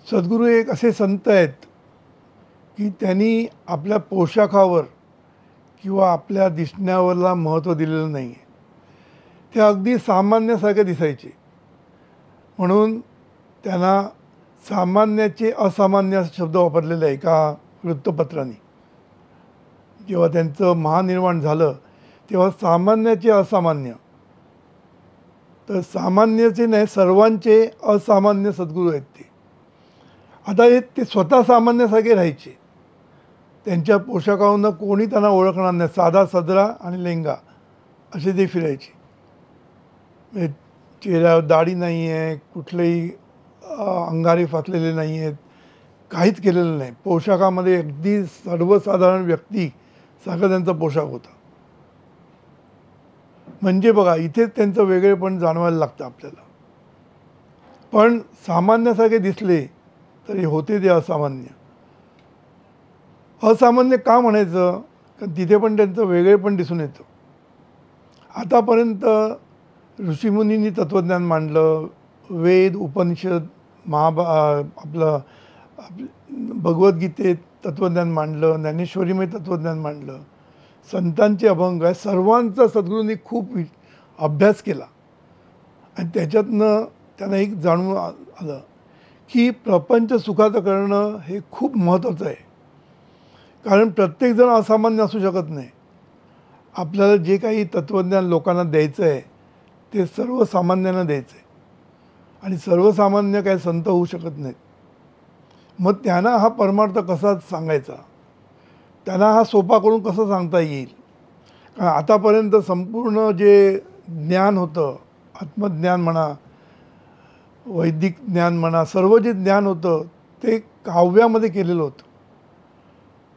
सद्गुरू एक असे संत आहेत की त्यांनी आपल्या पोशाखावर किंवा आपल्या दिसण्यावरला महत्त्व दिलेलं नाही आहे. ते अगदी सामान्यासारखे दिसायचे, म्हणून त्यांना सामान्याचे असामान्य शब्द वापरलेले आहे का वृत्तपत्रांनी. जेव्हा त्यांचं महानिर्वाण झालं तेव्हा सामान्याचे असामान्य, तर सामान्याचे नाही, सर्वांचे असामान्य सद्गुरू आहेत ते. आता ते स्वतः सामान्यासारखे राहायचे. त्यांच्या पोशाखावरून कोणी त्यांना ओळखणार नाही. साधा सदरा आणि लेंगा असे ते फिरायचे. चेहऱ्यावर दाढी नाही आहे, कुठलेही अंगारे फासलेले नाही आहेत, काहीच केलेलं नाही. पोशाखामध्ये अगदी सर्वसाधारण व्यक्तीसारखा त्यांचा पोशाख होता. म्हणजे बघा, इथेच त्यांचं वेगळेपण जाणवायला लागतं आपल्याला. पण सामान्यासारखे दिसले तरी होते ते असामान्य. असामान्य का म्हणायचं? कारण तिथे पण त्यांचं वेगळेपण दिसून येतं. आतापर्यंत ऋषीमुनींनी तत्त्वज्ञान मांडलं, वेद, उपनिषद, आपलं भगवद्गीतेत तत्त्वज्ञान मांडलं, ज्ञानेश्वरीमध्ये तत्त्वज्ञान मांडलं, संतांचे अभंग आहे, सर्वांचा सद्गुरूंनी खूप अभ्यास केला. आणि त्याच्यातनं त्यांना एक जाणून आलं की प्रपंच सुखाचं करणं हे खूप महत्त्वाचं आहे. कारण प्रत्येकजण असामान्य असू शकत नाही. आपल्याला जे काही तत्त्वज्ञान लोकांना द्यायचं आहे ते सर्वसामान्यांना द्यायचं आहे, आणि सर्वसामान्य काही संत होऊ शकत नाहीत. मग त्यांना हा परमार्थ कसा सांगायचा, त्यांना हा सोपा करून कसं सांगता येईल? कारण आतापर्यंत संपूर्ण जे ज्ञान होतं, आत्मज्ञान म्हणा, वैदिक ज्ञान म्हणा, सर्व जे ज्ञान होतं ते काव्यामध्ये केलेलं होतं.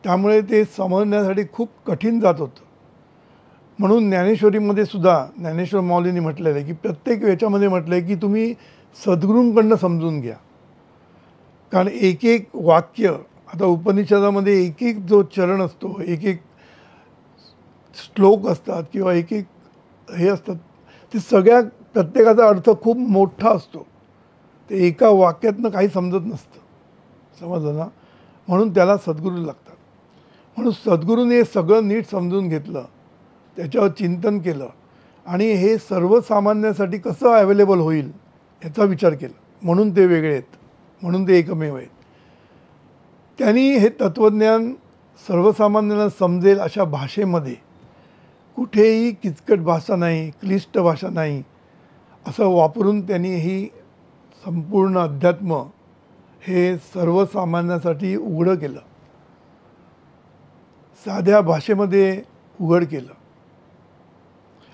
त्यामुळे ते समजण्यासाठी खूप कठीण जात होतं. म्हणून ज्ञानेश्वरीमध्ये सुद्धा ज्ञानेश्वर माऊलींनी म्हटलेलं आहे की प्रत्येक याच्यामध्ये म्हटलं आहे की तुम्ही सद्गुरूंकडनं समजून घ्या. कारण एक एक वाक्य, आता उपनिषदामध्ये एक एक जो चरण असतो, एक एक श्लोक असतात किंवा एक एक हे असतात, ते सगळ्या प्रत्येकाचा अर्थ खूप मोठा असतो. ते एका वाक्यातनं काही समजत नसतं, समजलं ना. म्हणून त्याला सद्गुरू लागतात. म्हणून सद्गुरूने हे सगळं नीट समजून घेतलं त्याच्यावर चिंतन केलं आणि हे सर्वसामान्यासाठी कसं अवेलेबल होईल याचा विचार केला. म्हणून ते वेगळे आहेत, म्हणून ते एकमेव आहेत. त्यांनी हे तत्त्वज्ञान सर्वसामान्यांना समजेल अशा भाषेमध्ये, कुठेही किचकट भाषा नाही, क्लिष्ट भाषा नाही, असं वापरून त्यांनी ही संपूर्ण अध्यात्म हे सर्वसामान्यासाठी उघडं केलं, साध्या भाषेमध्ये उघड केलं.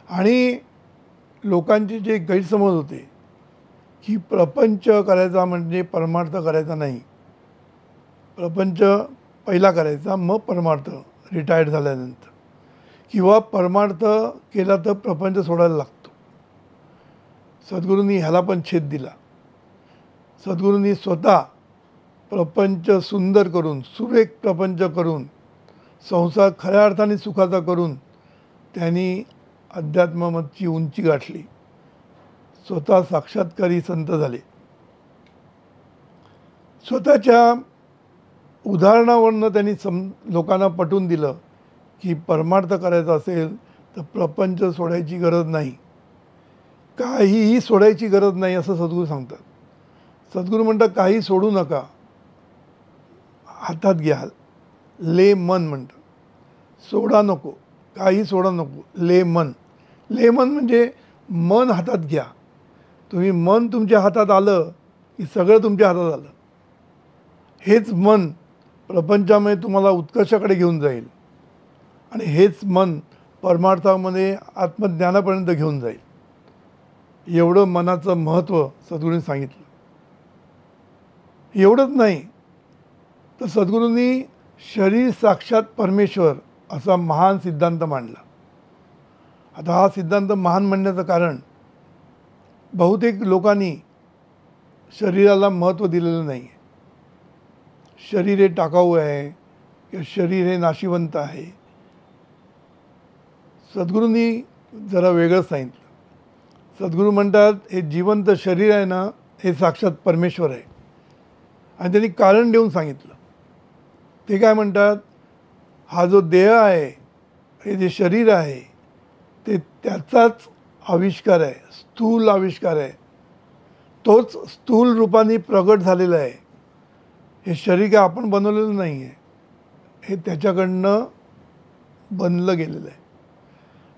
आणि लोकांचे जे गैरसमज होते की प्रपंच करायचा म्हणजे परमार्थ करायचा नाही, प्रपंच पहिला करायचा मग परमार्थ रिटायर्ड झाल्यानंतर, किंवा परमार्थ केला तर प्रपंच सोडायला लागतो. सद्गुरूंनी ह्याला पण छेद दिला. सद्गुरूंनी स्वतः प्रपंच सुंदर करून, सुरेख प्रपंच करून, संसार खऱ्या अर्थाने सुखाचा करून त्यांनी अध्यात्माची उंची गाठली. स्वतः साक्षात्कारी संत झाले. स्वतःच्या उदाहरणावरनं त्यांनी लोकांना पटवून दिलं की परमार्थ करायचा असेल तर प्रपंच सोडायची गरज नाही, काहीही सोडायची गरज नाही असं सद्गुरू सांगतात. सद्गुरू म्हणतात काही सोडू नका, हातात घ्या, ले मन म्हणतात. सोडा नको, काही सोडा नको, ले मन. ले मन म्हणजे मन हातात घ्या. तुम्ही मन तुमच्या हातात आलं की सगळं तुमच्या हातात आलं. हेच मन प्रपंचामध्ये तुम्हाला उत्कर्षाकडे घेऊन जाईल आणि हेच मन परमार्थामध्ये आत्मज्ञानापर्यंत घेऊन जाईल. एवढं मनाचं महत्त्व सद्गुरूंनी सांगितलं. एवढंच नाही तर सद्गुरूंनी शरीर साक्षात परमेश्वर असा महान सिद्धांत मांडला. आता हा सिद्धांत महान म्हणण्याचं कारण, बहुतेक लोकांनी शरीराला महत्त्व दिलेलं नाही आहे. शरीर हे टाकाऊ आहे किंवा शरीर हे नाशिवंत आहे. सद्गुरूंनी जरा वेगळंच सांगितलं. सद्गुरू म्हणतात हे जिवंत शरीर आहे ना, हे साक्षात परमेश्वर आहे. आणि त्यांनी कारण देऊन सांगितलं. ते काय म्हणतात, हा जो देह आहे, हे जे शरीर आहे ते त्याचाच आविष्कार आहे, स्थूल आविष्कार आहे. तोच स्थूल रूपाने प्रगट झालेला आहे. हे शरीर काय आपण बनवलेलं नाही आहे, हे त्याच्याकडनं बनलं गेलेलं आहे.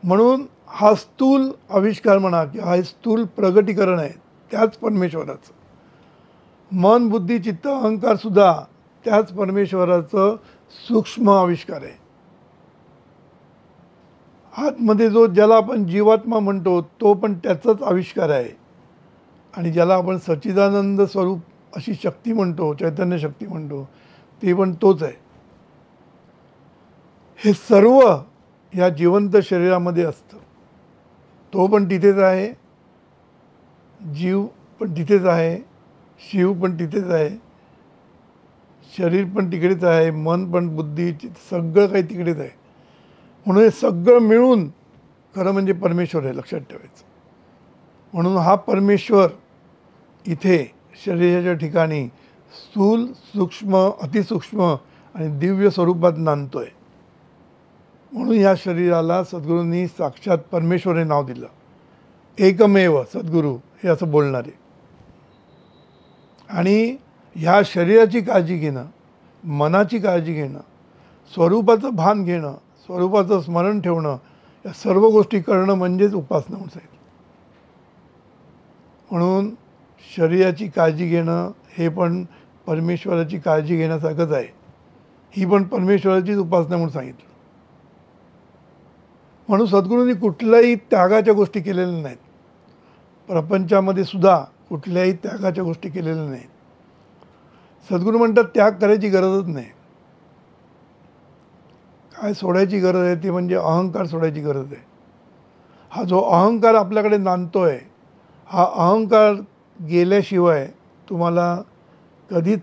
म्हणून हा स्थूल आविष्कार म्हणा किंवा हा स्थूल प्रगटीकरण आहे त्याच परमेश्वराचं. मन, बुद्धी, चित्त, अहंकारसुद्धा त्याच परमेश्वराचं सूक्ष्म आविष्कार आहे. आतमध्ये जो ज्याला आपण जीवात्मा म्हणतो तो पण त्याचाच आविष्कार आहे. आणि ज्याला आपण सच्चिदानंद स्वरूप अशी शक्ती म्हणतो, चैतन्य शक्ती म्हणतो, ते पण तोच आहे. हे सर्व या जिवंत शरीरामध्ये असतं. तो पण तिथेच आहे, जीव पण तिथेच आहे, शिव पण तिथेच आहे, शरीर पण तिकडेच आहे, मन पण, बुद्धी, सगळं काही तिकडेच आहे. म्हणून हे सगळं मिळून खरं म्हणजे परमेश्वर आहे, लक्षात ठेवायचं. म्हणून हा परमेश्वर इथे शरीराच्या ठिकाणी स्थूल, सूक्ष्म, अतिसूक्ष्म आणि दिव्य स्वरूपात नांदतो आहे. म्हणून या शरीराला सद्गुरूंनी साक्षात परमेश्वर हे नाव दिलं. एकमेव सद्गुरू हे असं बोलणारे. आणि ह्या शरीराची काळजी घेणं, मनाची काळजी घेणं, स्वरूपाचं भान घेणं, स्वरूपाचं स्मरण ठेवणं, या सर्व गोष्टी करणं म्हणजेच उपासना म्हणून सांगितलं. म्हणून शरीराची काळजी घेणं हे पण परमेश्वराची काळजी घेण्यासारखंच आहे. ही पण परमेश्वराचीच उपासना म्हणून सांगितलं. म्हणून सद्गुरूंनी कुठल्याही त्यागाच्या गोष्टी केलेल्या नाहीत. प्रपंचामध्ये सुद्धा कुठल्याही त्यागाच्या गोष्टी केलेल्या नाहीत. सद्गुरू म्हणतात त्याग करायची गरजच नाही. काय सोडायची गरज आहे ती म्हणजे अहंकार सोडायची गरज आहे. हा जो अहंकार आपल्याकडे नांदतो आहे, हा अहंकार गेल्याशिवाय तुम्हाला कधीच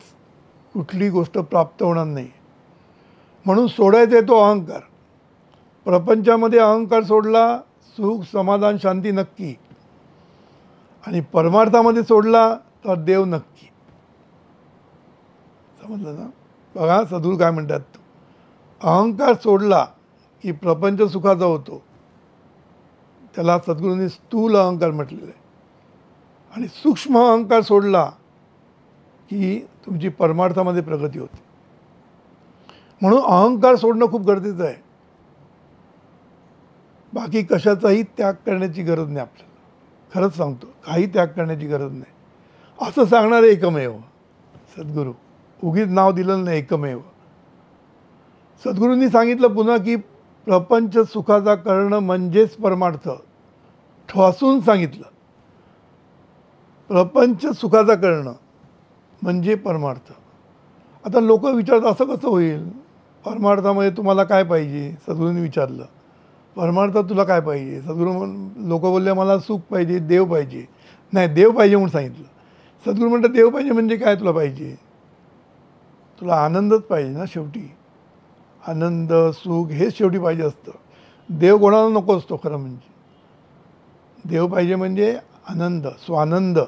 कुठली गोष्ट प्राप्त होणार नाही. म्हणून सोडायचा आहे तो अहंकार. प्रपंचामध्ये अहंकार सोडला, सुख, समाधान, शांती नक्की. आणि परमार्थामध्ये सोडला तर देव नक्की. समजलं ना? बघा सद्गुरू काय म्हणतात, अहंकार सोडला की प्रपंच सुखाचा होतो त्याला सद्गुरूंनी स्थूल अहंकार म्हटलेलं आहे. आणि सूक्ष्म अहंकार सोडला की तुमची परमार्थामध्ये प्रगती होते. म्हणून अहंकार सोडणं खूप गरजेचं आहे. बाकी कशाचाही त्याग करण्याची गरज नाही आपल्याला. खरंच सांगतो, काही त्याग करण्याची गरज नाही. असं सांगणारे एकमेव सद्गुरू. उगीच नाव दिलं नाही, एकमेव. सद्गुरूंनी सांगितलं पुन्हा की प्रपंच सुखाचा करणं म्हणजेच परमार्थ. ठोसून सांगितलं, प्रपंच सुखाचा करणं म्हणजे परमार्थ. आता लोक विचारतात असं कसं होईल, परमार्थामध्ये तुम्हाला काय पाहिजे. सद्गुरूंनी विचारलं, परमार्थात तुला काय पाहिजे. सद्गुरू लोक बोलले मला सुख पाहिजे, देव पाहिजे. नाही, देव पाहिजे म्हणून सांगितलं. सद्गुरू म्हणतात देव पाहिजे म्हणजे काय तुला पाहिजे. तुला आनंदच पाहिजे ना शेवटी. आनंद सुख हेच शेवटी पाहिजे असतं. देव कोणाला नको असतो खरं म्हणजे. देव पाहिजे म्हणजे आनंद, स्वानंद.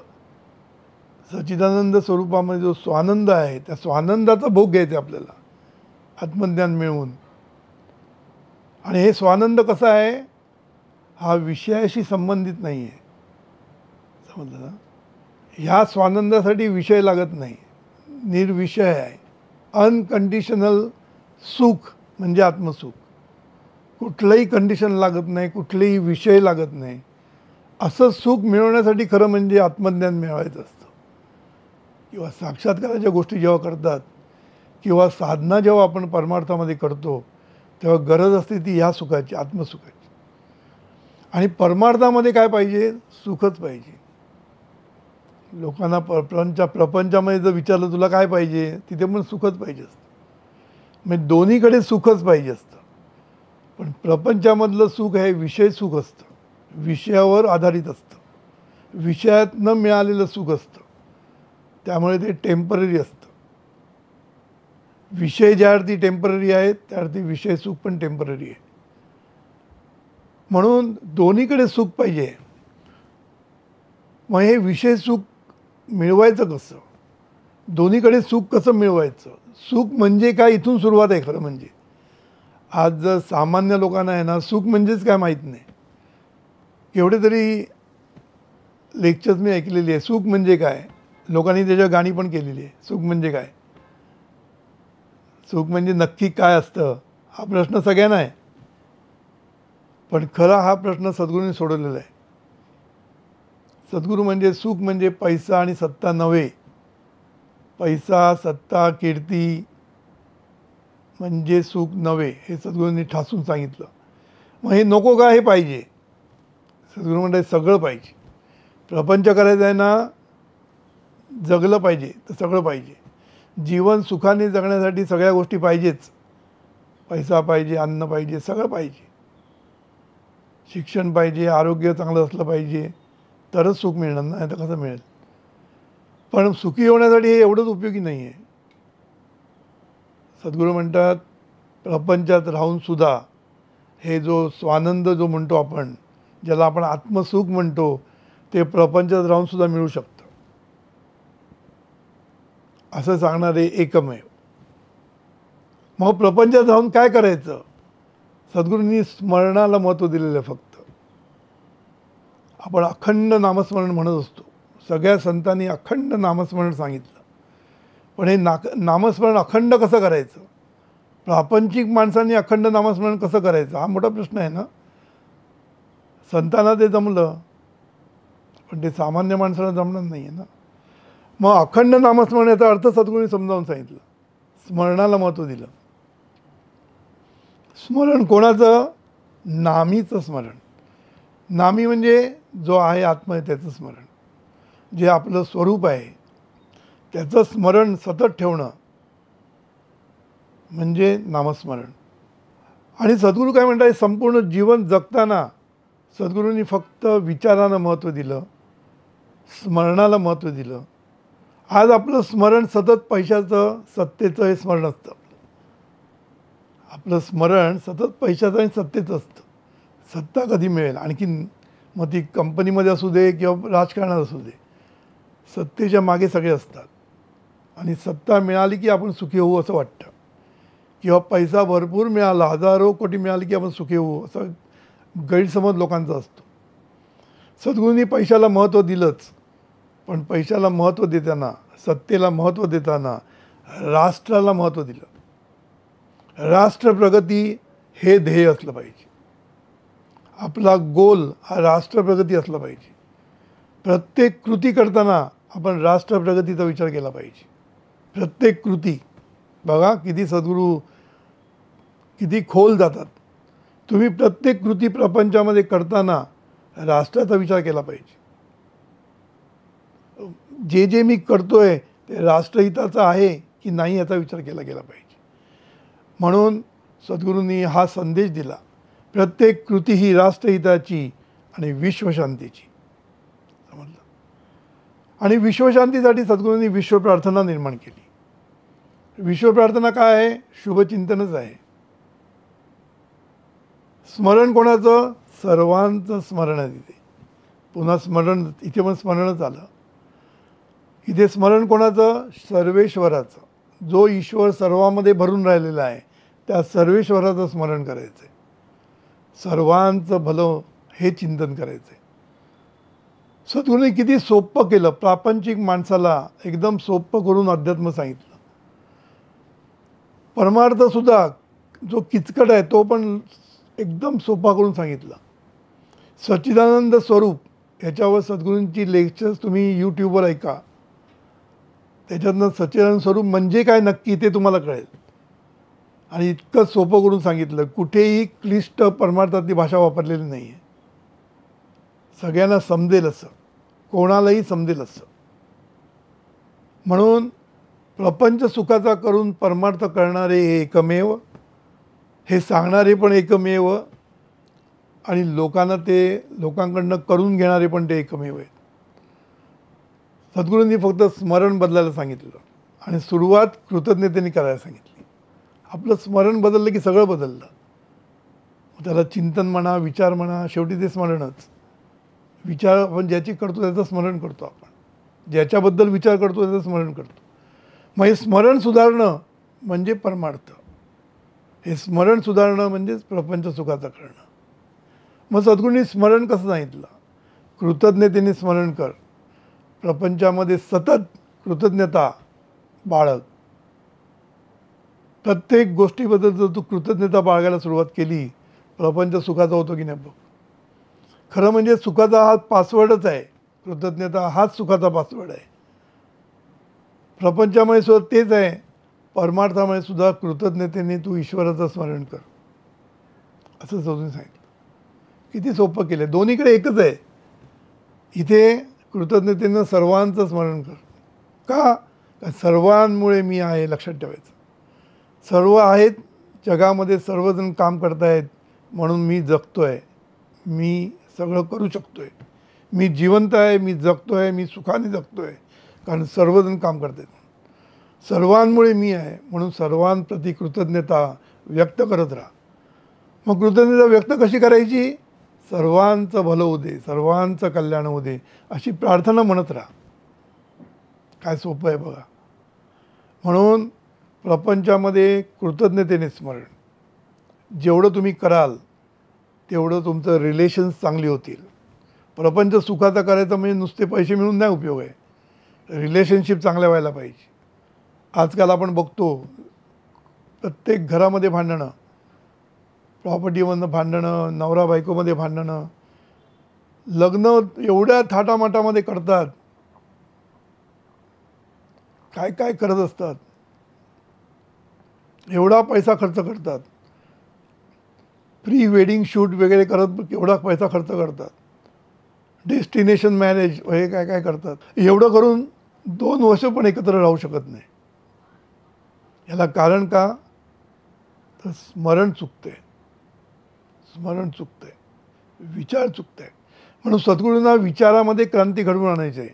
सच्चिदानंद स्वरूपामध्ये जो स्वानंद आहे त्या स्वानंदाचा भोग घ्यायचा आपल्याला आत्मज्ञान मिळवून. आणि हे स्वानंद कसं आहे, हा विषयाशी संबंधित नाही आहे. समजलं ना. ह्या स्वानंदासाठी विषय लागत नाही, निर्विषय आहे. अनकंडिशनल सुख म्हणजे आत्मसुख. कुठलंही कंडिशन लागत नाही, कुठलेही विषय लागत नाही. असं सुख मिळवण्यासाठी खरं म्हणजे आत्मज्ञान मिळवायचं असतं. किंवा साक्षात्काराच्या गोष्टी जेव्हा करतात किंवा साधना जेव्हा आपण परमार्थामध्ये करतो तेव्हा गरज असते ती ह्या सुखाची, आत्मसुखाची. आणि परमार्थामध्ये काय पाहिजे, सुखच पाहिजे. लोकांना प्रपंचामध्ये जर विचारलं तुला काय पाहिजे, तिथे पण सुखच पाहिजे असतं. म्हणजे दोन्हीकडे सुखच पाहिजे असतं. पण प्रपंचामधलं सुख हे विषय सुख असतं, विषयावर आधारित असतं, विषयातनं मिळालेलं सुख असतं. त्यामुळे ते टेम्पररी असतं. विषय ज्या अर्थी टेम्पररी आहेत त्या अर्थी विषय सुख पण टेम्पररी आहे. म्हणून दोन्हीकडे सुख पाहिजे. मग हे विषय सुख मिळवायचं कसं, दोन्हीकडे सुख कसं मिळवायचं. सुख म्हणजे काय इथून सुरुवात आहे खरं म्हणजे. आज जर सामान्य लोकांना आहे ना सुख म्हणजेच काय माहीत नाही. केवढे तरी लेक्चर्स मी ऐकलेली आहे, सुख म्हणजे काय. लोकांनी त्याच्यावर गाणी पण केलेली आहे, सुख म्हणजे काय. सुख म्हणजे नक्की काय असतं हा प्रश्न सगळ्यांना आहे. पण खरा हा प्रश्न सद्गुरूंनी सोडवलेला आहे. सद्गुरू म्हणजे सुख म्हणजे पैसा आणि सत्ता नव्हे. पैसा सत्ता कीर्ती म्हणजे सुख नव्हे हे सद्गुरूंनी ठासून सांगितलं. मग हे नको का, हे पाहिजे. सद्गुरू म्हणतात सगळं पाहिजे. प्रपंच करायचं आहे ना, जगलं पाहिजे तर सगळं पाहिजे. जीवन सुखाने जगण्यासाठी सगळ्या गोष्टी पाहिजेच. पैसा पाहिजे, अन्न पाहिजे, सगळं पाहिजे. शिक्षण पाहिजे, आरोग्य चांगलं असलं पाहिजे तरच सुख मिळणार, नाही तर कसं मिळेल. पण सुखी होण्यासाठी हे एवढंच उपयोगी नाही आहे. सद्गुरू म्हणतात प्रपंचात राहून सुद्धा हे जो स्वानंद जो म्हणतो आपण, ज्याला आपण आत्मसुख म्हणतो, ते प्रपंचात राहून सुद्धा मिळू शकतं. असं सांगणारे एकमेव. मग प्रपंचात राहून काय करायचं. सद्गुरूंनी स्मरणाला महत्त्व दिलेलं आहे. फक्त आपण अखंड नामस्मरण म्हणत असतो. सगळ्या संतांनी अखंड नामस्मरण सांगितलं. पण हे नामस्मरण अखंड कसं करायचं. प्रापंचिक माणसांनी अखंड नामस्मरण कसं करायचं हा मोठा प्रश्न आहे ना. संतांना ते जमलं पण ते सामान्य माणसाला जमणार नाही आहे ना. मग अखंड नामस्मरण याचा अर्थ सद्गुरूंनी समजावून सांगितलं. स्मरणाला महत्त्व दिलं. स्मरण कोणाचं, नामीचं स्मरण. नामी म्हणजे जो आहे आत्मा आहे त्याचं स्मरण, जे आपलं स्वरूप आहे त्याचं स्मरण सतत ठेवणं म्हणजे नामस्मरण. आणि सद्गुरू काय म्हणतात, संपूर्ण जीवन जगताना सद्गुरूंनी फक्त विचारांना महत्त्व दिलं, स्मरणाला महत्त्व दिलं. आज आपलं स्मरण सतत पैशाचं सत्तेचं हे स्मरण असतं. आपलं स्मरण सतत पैशाचं आणि सत्तेचं असतं. सत्ता कधी मिळेल आणखीन, मग ती कंपनीमध्ये असू दे किंवा राजकारणात असू दे, सत्तेच्या मागे सगळे असतात. आणि सत्ता मिळाली की आपण सुखी होऊ असं वाटतं, किंवा पैसा भरपूर मिळाला, हजारो कोटी मिळाले की आपण सुखी होऊ असा गैरसमज लोकांचा असतो. सद्गुरूंनी पैशाला महत्त्व दिलंच, पण पैशाला महत्त्व देताना, सत्तेला महत्त्व देताना राष्ट्राला महत्त्व दिलं. राष्ट्र प्रगती हे ध्येय असलं पाहिजे. आपला गोल हा राष्ट्र प्रगती असला पाहिजे. प्रत्येक कृती करताना आपण राष्ट्र प्रगतीचा विचार केला पाहिजे. प्रत्येक कृती बघा किती सद्गुरू किती खोल जातात. तुम्ही प्रत्येक कृती प्रपंचामध्ये करताना राष्ट्राचा विचार केला पाहिजे. जे जे मी करतोय ते राष्ट्रहिताचं आहे की नाही याचा विचार केला गेला पाहिजे. म्हणून सद्गुरूंनी हा संदेश दिला, प्रत्येक कृती ही राष्ट्रहिताची आणि विश्वशांतीची. समजलं. आणि विश्वशांतीसाठी सद्गुरूंनी विश्वप्रार्थना निर्माण केली. विश्वप्रार्थना काय आहे? शुभचिंतनच आहे. स्मरण कोणाचं? सर्वांचं स्मरण आहे तिथे. पुन्हा स्मरण, इथे पण स्मरणच आलं. इथे स्मरण कोणाचं? सर्वेश्वराचं. जो ईश्वर सर्वामध्ये भरून राहिलेला आहे त्या सर्वेश्वराचं स्मरण करायचं आहे. सर्वांचं भलं हे चिंतन करायचं आहे. सद्गुरूंनी किती सोपं केलं. प्रापंचिक माणसाला एकदम सोपं करून अध्यात्म सांगितलं. परमार्थसुद्धा जो किचकट आहे तो पण एकदम सोपा करून सांगितला. सच्चिदानंद स्वरूप ह्याच्यावर सद्गुरूंची लेक्चर्स तुम्ही यूट्यूबवर ऐका. त्याच्यातनं सच्चिदानंद स्वरूप म्हणजे काय नक्की ते तुम्हाला कळेल. आणि इतकं सोपं करून सांगितलं. कुठेही क्लिष्ट परमार्थातली भाषा वापरलेली नाही आहे. सगळ्यांना समजेल असं, कोणालाही समजेल असं. म्हणून प्रपंच सुखाचा करून परमार्थ करणारे हे एकमेव, हे सांगणारे पण एकमेव, आणि लोकांना ते लोकांकडनं करून घेणारे पण ते एकमेव आहेत. सद्गुरूंनी फक्त स्मरण बदलायला सांगितलं आणि सुरुवात कृतज्ञतेने करायला सांगितली. आपलं स्मरण बदललं की सगळं बदललं. त्याला चिंतन म्हणा, विचार म्हणा, शेवटी ते स्मरणच. विचार आपण ज्याची करतो त्याचं स्मरण करतो. आपण ज्याच्याबद्दल विचार करतो त्याचं स्मरण करतो. मग हे स्मरण सुधारणं म्हणजे परमार्थ. हे स्मरण सुधारणं म्हणजेच प्रपंच सुखाचा करणं. मग सद्गुरूंनी स्मरण कसं सांगितलं? कृतज्ञतेने स्मरण कर. प्रपंचामध्ये सतत कृतज्ञता बाळग. प्रत्येक गोष्टीबद्दल जर तू कृतज्ञता बाळगायला सुरुवात केली, प्रपंच सुखाचा होतो की नाही बघ. खरं म्हणजे सुखाचा हा पासवर्डच आहे. कृतज्ञता हाच सुखाचा पासवर्ड आहे. प्रपंचामध्ये सुद्धा तेच आहे. परमार्थामध्ये सुद्धा कृतज्ञतेने तू ईश्वराचं स्मरण कर, असं समजून सांगितलं. किती सोपं केलं. दोन्हीकडे एकच आहे. इथे कृतज्ञतेनं सर्वांचं स्मरण कर. का? सर्वांमुळे मी आहे लक्षात ठेवायचं. सर्व आहेत जगामध्ये, सर्वजण काम करतायत म्हणून मी जगतोय, मी सगळं करू शकतोय, मी जिवंत आहे, मी जगतोय, मी सुखाने जगतोय, कारण सर्वजण काम करत आहेत. सर्वांमुळे मी आहे म्हणून सर्वांप्रती कृतज्ञता व्यक्त करत राहा. मग कृतज्ञता व्यक्त कशी करायची? सर्वांचं भलं होऊ दे, सर्वांचं कल्याण होऊ दे अशी प्रार्थना म्हणत राहा. काय सोपं आहे बघा. म्हणून प्रपंचामध्ये कृतज्ञतेने स्मरण जेवढं तुम्ही कराल तेवढं तुमचं रिलेशन्स चांगली होतील. प्रपंच सुखाचा करायचा म्हणजे नुसते पैसे मिळून नाही उपयोग आहे. रिलेशनशिप चांगल्या व्हायला पाहिजे. आजकाल आपण बघतो प्रत्येक घरामध्ये भांडणं, प्रॉपर्टीमधनं भांडणं, नवरा बायकोमध्ये भांडणं, लग्न एवढ्या थाटामाटामध्ये करतात, काय काय करत असतात, एवढा पैसा खर्च करतात, प्री वेडिंग शूट वगैरे करत एवढा पैसा खर्च करतात, डेस्टिनेशन मॅरेज हे काय काय करतात. एवढं करून 2 वर्ष पण एकत्र राहू शकत नाही. याला कारण का? तर स्मरण चुकते, स्मरण चुकते, विचार चुकते. म्हणून सद्गुरूंना विचारामध्ये क्रांती घडवून आणायची आहे.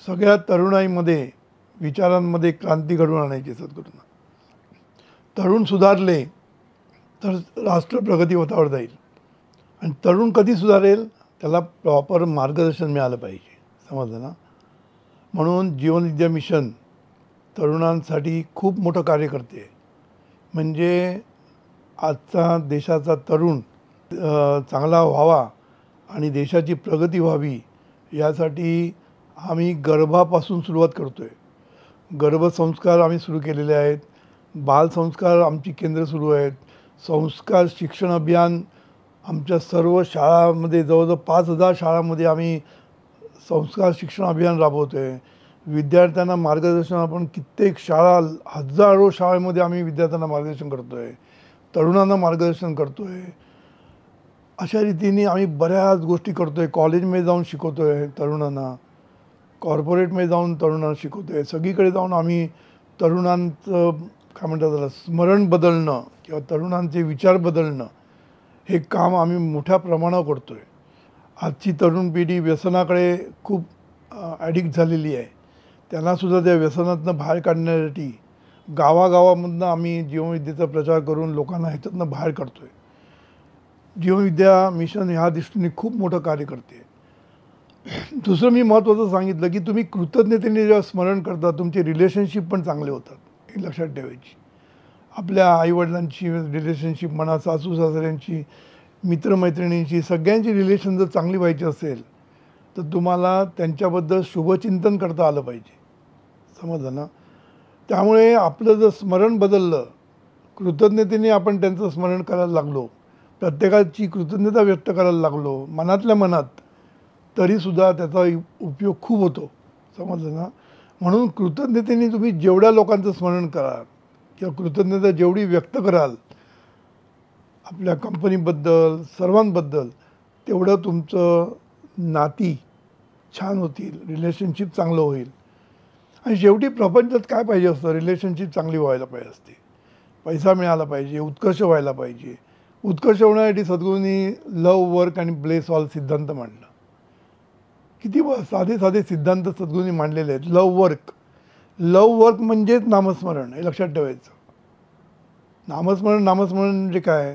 सगळ्या तरुणाईमध्ये विचारांमध्ये क्रांती घडवून आणायची सद्गुरूंना. तरुण सुधारले तर राष्ट्र प्रगती पथावर जाईल. आणि तरुण कधी सुधारेल? त्याला प्रॉपर मार्गदर्शन मिळालं पाहिजे. समजलं ना? म्हणून जीवनविद्या मिशन तरुणांसाठी खूप मोठं कार्य करते. म्हणजे आजचा देशाचा तरुण चांगला व्हावा आणि देशाची प्रगती व्हावी यासाठी आम्ही गर्भापासून सुरुवात करतो आहे. गर्भसंस्कार आम्ही सुरू केलेले आहेत. बालसंस्कार आमची केंद्र सुरू आहेत. संस्कार शिक्षण अभियान आमच्या सर्व शाळांमध्ये जवळजवळ 5,000 शाळांमध्ये आम्ही संस्कार शिक्षण अभियान राबवतो आहे. विद्यार्थ्यांना मार्गदर्शन आपण कित्येक शाळा, हजारो शाळेमध्ये आम्ही विद्यार्थ्यांना मार्गदर्शन करतो आहे. तरुणांना मार्गदर्शन करतो आहे. अशा रीतीने आम्ही बऱ्याच गोष्टी करतो आहे. कॉलेजमध्ये जाऊन शिकवतो आहे तरुणांना, कॉर्पोरेटमध्ये जाऊन तरुणांना शिकवतो आहे. सगळीकडे जाऊन आम्ही तरुणांचं काय म्हणतात त्याला स्मरण बदलणं किंवा तरुणांचे विचार बदलणं हे काम आम्ही मोठ्या प्रमाणावर करतो आहे. आजची तरुण पिढी व्यसनाकडे खूप ॲडिक्ट झालेली आहे. त्यांनासुद्धा त्या व्यसनातनं बाहेर काढण्यासाठी गावागावामधनं आम्ही जीवनविद्येचा प्रचार करून लोकांना ह्याच्यातनं बाहेर काढतो आहे. जीवनविद्या मिशन ह्या दृष्टीने खूप मोठं कार्य करते. दुसरं मी महत्त्वाचं सांगितलं की तुम्ही कृतज्ञतेने जेव्हा स्मरण करता तुमचे रिलेशनशिप पण चांगले होतात, हे लक्षात ठेवायची. आपल्या आईवडिलांची रिलेशनशिप म्हणा, सासू सासऱ्यांची, मित्रमैत्रिणींची, सगळ्यांची रिलेशन जर चांगली व्हायची असेल तर तुम्हाला त्यांच्याबद्दल शुभचिंतन करता आलं पाहिजे. समजलं ना? त्यामुळे आपलं जर स्मरण बदललं, कृतज्ञतेने आपण त्यांचं स्मरण करायला लागलो, प्रत्येकाची कृतज्ञता व्यक्त करायला लागलो मनातल्या मनात, तरीसुद्धा त्याचा उपयोग खूप होतो. समजलं ना? म्हणून कृतज्ञतेने तुम्ही जेवढ्या लोकांचं स्मरण कराल किंवा कृतज्ञता जेवढी व्यक्त कराल आपल्या कंपनीबद्दल, सर्वांबद्दल, तेवढं तुमचं नाती छान होतील, रिलेशनशिप चांगलं होईल. आणि शेवटी प्रपंचात काय पाहिजे असतं? रिलेशनशिप चांगली व्हायला पाहिजे असते, पैसा मिळाला पाहिजे, उत्कर्ष व्हायला पाहिजे. उत्कर्ष होण्यासाठी सद्गुरूंनी लव, वर्क आणि ब्लेस ऑल सिद्धांत मांडला. किती साधे साधे सिद्धांत सद्गुरूंनी मांडलेले आहेत. लव वर्क म्हणजेच नामस्मरण, हे लक्षात ठेवायचं. नामस्मरण म्हणजे काय?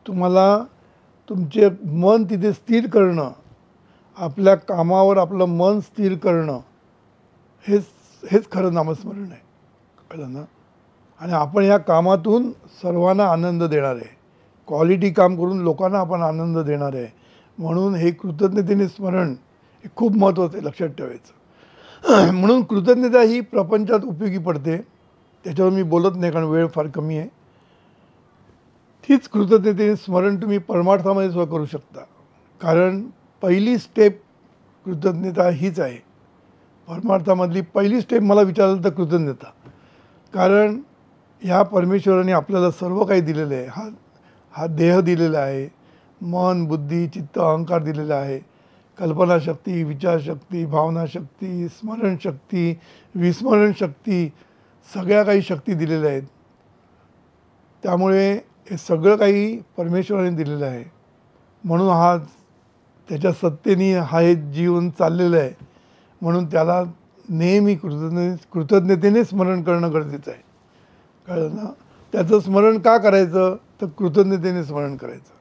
तुम्हाला तुमचे मन तिथे स्थिर करणं, आपल्या कामावर आपलं मन स्थिर करणं, हेच खरं नामस्मरण आहे. कळलं ना? आणि आपण ह्या कामातून सर्वांना आनंद देणार आहे. क्वालिटी काम करून लोकांना आपण आनंद देणार आहे. म्हणून हे कृतज्ञतेने स्मरण हे खूप महत्त्वाचं आहे, लक्षात ठेवायचं. म्हणून कृतज्ञता ही प्रपंचात उपयोगी पडते. त्याच्यावर मी बोलत नाही कारण वेळ फार कमी आहे. तीच कृतज्ञतेने स्मरण तुम्ही परमार्थामध्ये सुद्धा करू शकता. कारण पहिली स्टेप कृतज्ञता हीच आहे. परमार्थामधली पहिली स्टेप मला विचारलं तर कृतज्ञता. कारण ह्या परमेश्वराने आपल्याला सर्व काही दिलेलं आहे. हा देह दिलेला आहे, मन, बुद्धी, चित्त, अहंकार दिलेला आहे, कल्पनाशक्ती, विचारशक्ती, भावनाशक्ती, स्मरणशक्ती, विस्मरणशक्ती, सगळ्या काही शक्ती दिलेल्या आहेत. त्यामुळे हे सगळं काही परमेश्वराने दिलेलं आहे. म्हणून त्याच्या सत्तेने हे जीवन चाललेलं आहे. म्हणून त्याला नेहमी कृतज्ञतेने स्मरण करणं गरजेचं आहे. कळलं ना? त्याचं स्मरण का करायचं? तर कृतज्ञतेने स्मरण करायचं.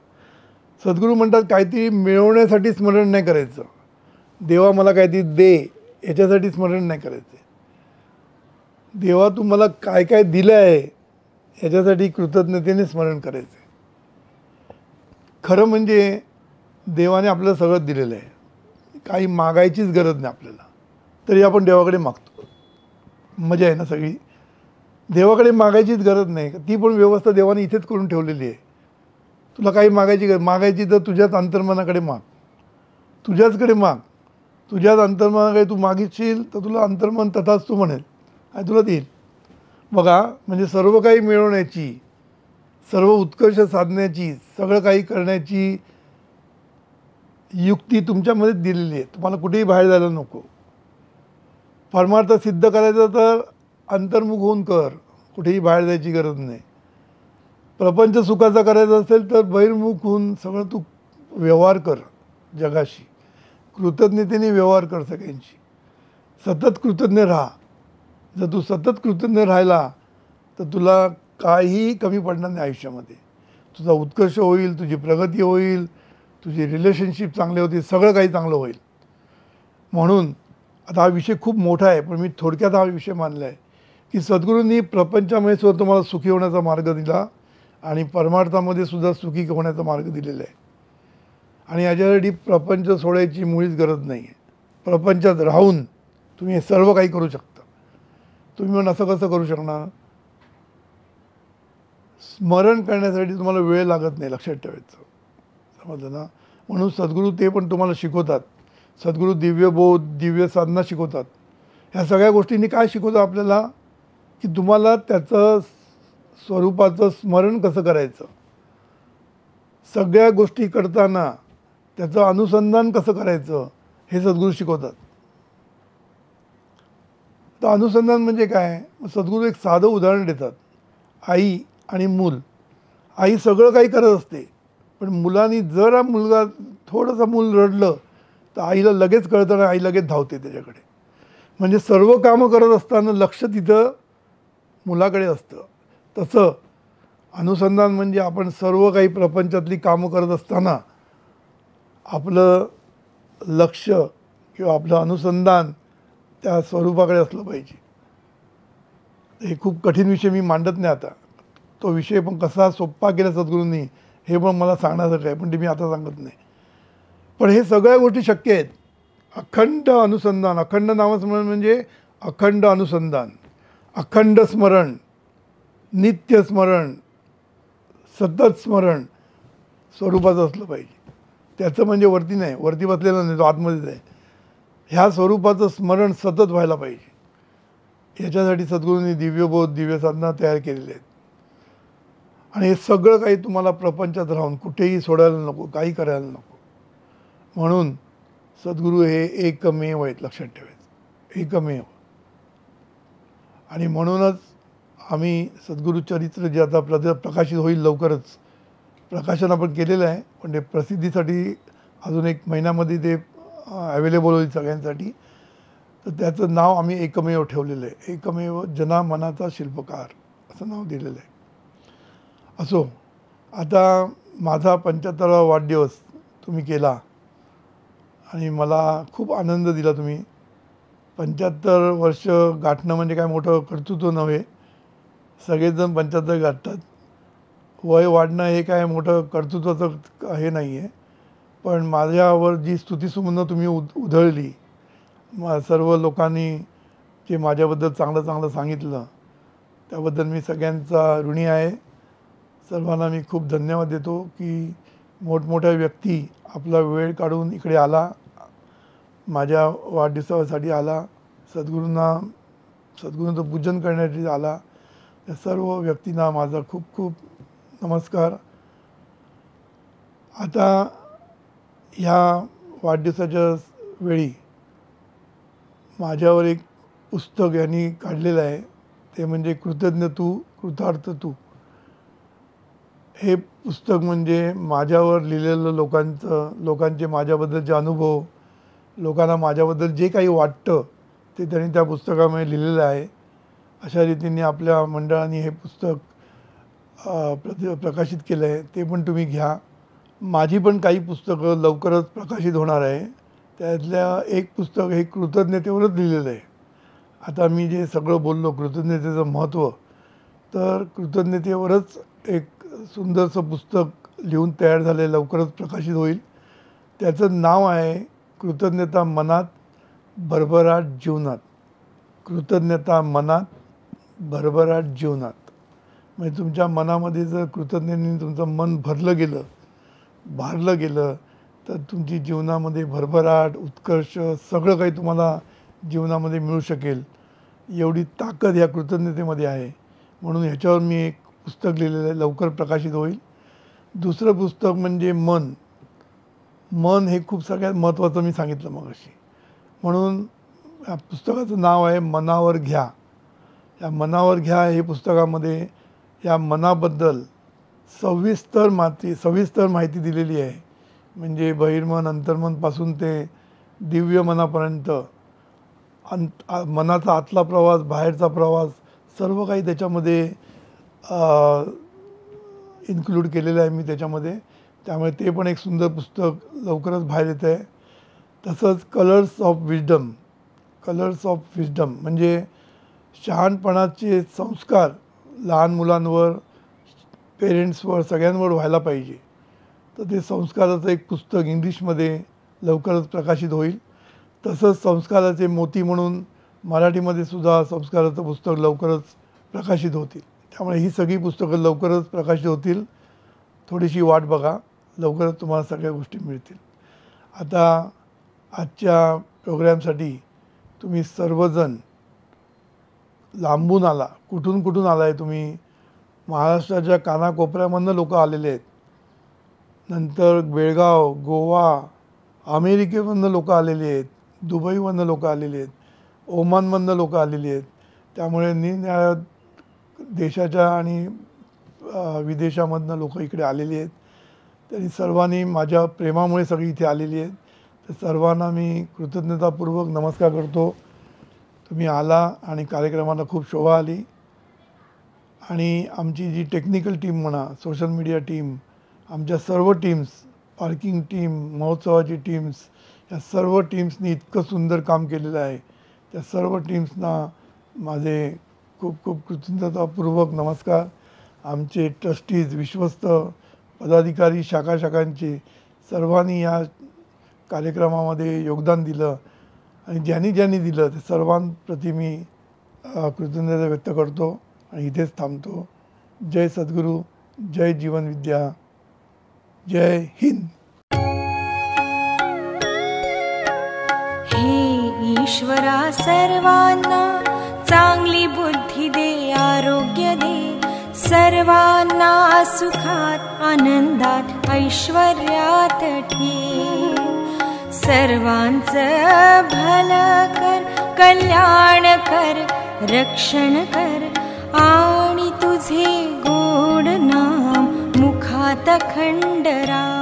सद्गुरू म्हणतात काहीतरी मिळवण्यासाठी स्मरण नाही करायचं. देवा मला काहीतरी दे याच्यासाठी स्मरण नाही करायचं. देवा तू मला काय काय दिलं आहे याच्यासाठी कृतज्ञतेने स्मरण करायचं. खरं म्हणजे देवाने आपल्याला सगळं दिलेलं आहे. काही मागायचीच गरज नाही आपल्याला, तरी आपण देवाकडे मागतो. मजा आहे ना सगळी? देवाकडे मागायचीच गरज नाही. ती पण व्यवस्था देवाने इथेच करून ठेवलेली आहे. तुला काही मागायची तर तुझ्याच अंतर्मनाकडे माग, तुझ्याचकडे माग. तुझ्याच अंतर्मनाकडे तू मागितशील तर तुला अंतर्मन तथाच तू म्हणेल आणि तुला देईल. बघा, म्हणजे सर्व काही मिळवण्याची, सर्व उत्कर्ष साधण्याची, सगळं काही करण्याची युक्ती तुमच्यामध्ये दिलेली आहे. तुम्हाला कुठेही बाहेर जायला नको. परमार्थ सिद्ध करायचं तर अंतर्मुख होऊन कर, कुठेही बाहेर जायची गरज नाही. प्रपंच सुखाचा करायचा असेल तर बहिर्मुख होऊन सगळं तू व्यवहार कर जगाशी. कृतज्ञतेने व्यवहार कर सगळ्यांशी. सतत कृतज्ञ राहा. जर तू सतत कृतज्ञ राहिला तर तुला काहीही कमी पडणार नाही आयुष्यामध्ये. तुझा उत्कर्ष होईल, तुझी प्रगती होईल, तुझी रिलेशनशिप चांगले होतील, सगळं काही चांगलं होईल. म्हणून आता हा विषय खूप मोठा आहे, पण मी थोडक्यात हा विषय मानला आहे की सद्गुरूंनी प्रपंचामध्ये सुद्धा तुम्हाला सुखी होण्याचा मार्ग दिला आणि परमार्थामध्ये सुद्धा सुखी होण्याचा मार्ग दिलेला आहे. आणि याच्यासाठी प्रपंच सोडायची मुळीच गरज नाही आहे. प्रपंचात राहून तुम्ही हे सर्व काही करू शकता. तुम्ही पण असं कसं करू शकणार? स्मरण करण्यासाठी तुम्हाला वेळ लागत नाही, लक्षात ठेवायचं, समजलं ना. म्हणून सद्गुरू ते पण तुम्हाला शिकवतात. सद्गुरू दिव्यबोध, दिव्य साधना शिकवतात. ह्या सगळ्या गोष्टींनी काय शिकवतं आपल्याला, की तुम्हाला त्याचं स्वरूपाचं स्मरण कसं करायचं, सगळ्या गोष्टी करताना त्याचं अनुसंधान कसं करायचं हे सद्गुरू शिकवतात. तर अनुसंधान म्हणजे काय? सद्गुरू एक साधं उदाहरण देतात. आई आणि मूल. आई सगळं काही करत असते, पण मुलांनी जर मुलगा थोडंसं मूल रडलं तर आईला लगेच कळतं आणि आई लगेच धावते त्याच्याकडे. म्हणजे सर्व कामं करत असताना लक्ष तिथं मुलाकडे असतं. तसं अनुसंधान म्हणजे आपण सर्व काही प्रपंचातली कामं करत असताना आपलं लक्ष किंवा आपलं अनुसंधान त्या स्वरूपाकडे असलं पाहिजे. हे खूप कठीण विषय मी मांडत नाही आता. तो विषय पण कसा सोप्पा केला सद्गुरूंनी हे पण मला सांगण्यासारखं आहे, पण ते मी आता सांगत नाही. पण हे सगळ्या गोष्टी शक्य आहेत. अखंड अनुसंधान, अखंड नामस्मरण म्हणजे अखंड अनुसंधान, अखंड स्मरण, नित्य स्मरण, सतत स्मरण स्वरूपाचं असलं पाहिजे. त्याचं म्हणजे वरती नाही, वरती बसलेलं नाही, तो आतमध्येच आहे. ह्या स्वरूपाचं स्मरण सतत व्हायला पाहिजे. याच्यासाठी सद्गुरूंनी दिव्यबोध, दिव्य साधना तयार केलेले आहेत. आणि हे सगळं काही तुम्हाला प्रपंचात राहून कुठेही सोडायला नको, काही करायला नको. म्हणून सद्गुरू हे एकमेव आहेत, लक्षात ठेवायचं, एकमेव. आणि म्हणूनच आम्ही सद्गुरू चरित्र जे आता प्रकाशित होईल लवकरच, प्रकाशन आपण केलेलं आहे, पण ते प्रसिद्धीसाठी अजून 1 महिन्यामध्ये ते अवेलेबल होईल सगळ्यांसाठी. तर त्याचं नाव आम्ही एकमेव ठेवलेलं आहे. एकमेव जना मनाचा शिल्पकार असं नाव दिलेलं आहे. असो, आता माझा 75वा वाढदिवस तुम्ही केला आणि मला खूप आनंद दिला तुम्ही. 75 वर्ष गाठणं म्हणजे काय मोठं कर्तृत्व नव्हे. सगळेजण 75 गाठतात. वय वाढणं हे काय मोठं कर्तृत्वाचं हे नाही आहे. पण माझ्यावर जी स्तुतिसुमनं तुम्ही उधळली, सर्व लोकांनी जे माझ्याबद्दल चांगलं चांगलं सांगितलं, त्याबद्दल मी सगळ्यांचा ऋणी आहे. सर्वांना मी खूप धन्यवाद देतो की मोठमोठ्या व्यक्ती आपला वेळ काढून इकडे आला, माझ्या वाढदिवसासाठी आला, सद्गुरूंचं पूजन करण्यासाठी आला. त्या सर्व व्यक्तींना माझा खूप खूप नमस्कार. आता ह्या वाढदिवसाच्या वेळी माझ्यावर एक पुस्तक यांनी काढलेलं आहे, ते म्हणजे कृतज्ञ तू कृतार्थ तू. हे पुस्तक म्हणजे माझ्यावर लिहिलेलं लोकांचे माझ्याबद्दलचे अनुभव, लोकांना माझ्याबद्दल जे काही वाटतं ते त्यांनी त्या पुस्तकामध्ये लिहिलेलं आहे. अशा रीतीने आपल्या मंडळाने हे पुस्तक प्रकाशित केलं आहे. ते पण तुम्ही घ्या. माझी पण काही पुस्तकं लवकरच प्रकाशित होणार आहे. त्यातल्या एक पुस्तक हे कृतज्ञतेवरच लिहिलेलं आहे. आता मी जे सगळं बोललो कृतज्ञतेचं महत्त्व, तर कृतज्ञतेवरच एक सुंदरसं पुस्तक लिहून तयार झाले, लवकरच प्रकाशित होईल. त्याचं नाव आहे कृतज्ञता मनात, भरभराट जीवनात. कृतज्ञता मनात, भरभराट जीवनात. म्हणजे तुमच्या मनामध्ये जर कृतज्ञतेने तुमचं मन भारलं गेलं तर तुमची जीवनामध्ये भरभराट, उत्कर्ष सगळं काही तुम्हाला जीवनामध्ये मिळू शकेल. एवढी ताकद ह्या कृतज्ञतेमध्ये आहे. म्हणून ह्याच्यावर मी एक पुस्तक लिहिलेलं आहे, लवकर प्रकाशित होईल. दुसरं पुस्तक म्हणजे मन हे खूप सगळ्यात महत्त्वाचं मी सांगितलं मगाशी. म्हणून या पुस्तकाचं नाव आहे मनावर घ्या. या मनावर घ्या हे पुस्तकामध्ये या मनाबद्दल सविस्तर माहिती दिलेली आहे. म्हणजे बहिर्मन, अंतर्मनपासून ते दिव्य मनापर्यंत, मनाचा आतला प्रवास, बाहेरचा प्रवास सर्व काही त्याच्यामध्ये इन्क्लूड केलेलं आहे मी त्याच्यामध्ये. त्यामुळे ते पण एक सुंदर पुस्तक लवकरच बाहेर येतं आहे. तसंच कलर्स ऑफ विजडम म्हणजे शहाणपणाचे संस्कार लहान मुलांवर, पेरेंट्सवर, सगळ्यांवर व्हायला पाहिजे. तर ते संस्काराचं एक पुस्तक इंग्लिशमध्ये लवकरच प्रकाशित होईल. तसंच संस्काराचे मोती म्हणून मराठीमध्ये सुद्धा संस्काराचं पुस्तक लवकरच प्रकाशित होतील. त्यामुळे ही सगळी पुस्तकं लवकरच प्रकाशित होतील. थोडीशी वाट बघा, लवकरच तुम्हाला सगळ्या गोष्टी मिळतील. आता आजच्या प्रोग्रॅमसाठी तुम्ही सर्वजण लांबून आला, कुठून कुठून आला आहे तुम्ही. महाराष्ट्राच्या कानाकोपऱ्यामधनं लोक आलेले आहेत. नंतर बेळगाव, गोवा, अमेरिकेमधनं लोक आलेली आहेत, दुबईमधनं लोक आलेली आहेत, ओमानमधनं लोक आलेली आहेत. त्यामुळे निरनिराळ्या देशाच्या आणि विदेशामधनं लोक इकडे आलेली आहेत. तरी सर्वांनी माझ्या प्रेमामुळे सगळी इथे आलेली आहेत. तर सर्वांना मी कृतज्ञतापूर्वक नमस्कार करतो. तुम्ही आला आणि कार्यक्रमाला खूप शोभा आली. आणि आमची जी टेक्निकल टीम म्हणा, सोशल मीडिया टीम, आमच्या सर्व टीम्स, पार्किंग टीम, महोत्सवाची टीम्स, या सर्व टीम्सनी इतकं सुंदर काम केलेलं आहे. त्या सर्व टीम्सना माझे खूप खूप कृतज्ञतापूर्वक नमस्कार. आमचे ट्रस्टीज, विश्वस्त पदाधिकारी, शाखांचे सर्वांनी या कार्यक्रमामध्ये योगदान दिलं आणि ज्यांनी ज्यांनी दिलं ते सर्वांप्रती मी कृतज्ञता व्यक्त करतो आणि इथेच थांबतो. जय सद्गुरू, जय जीवनविद्या, जय हिंद. हे ईश्वरा सर्वांना चांगली बुद्धी दे, आरोग्य दे, सर्वांना सुखात आनंदात ऐश्वर्यात ठेव. सर्वांचं भलं कर, कल्याण कर, रक्षण कर आणि तुझे गोड नाम मुखात खंडरा.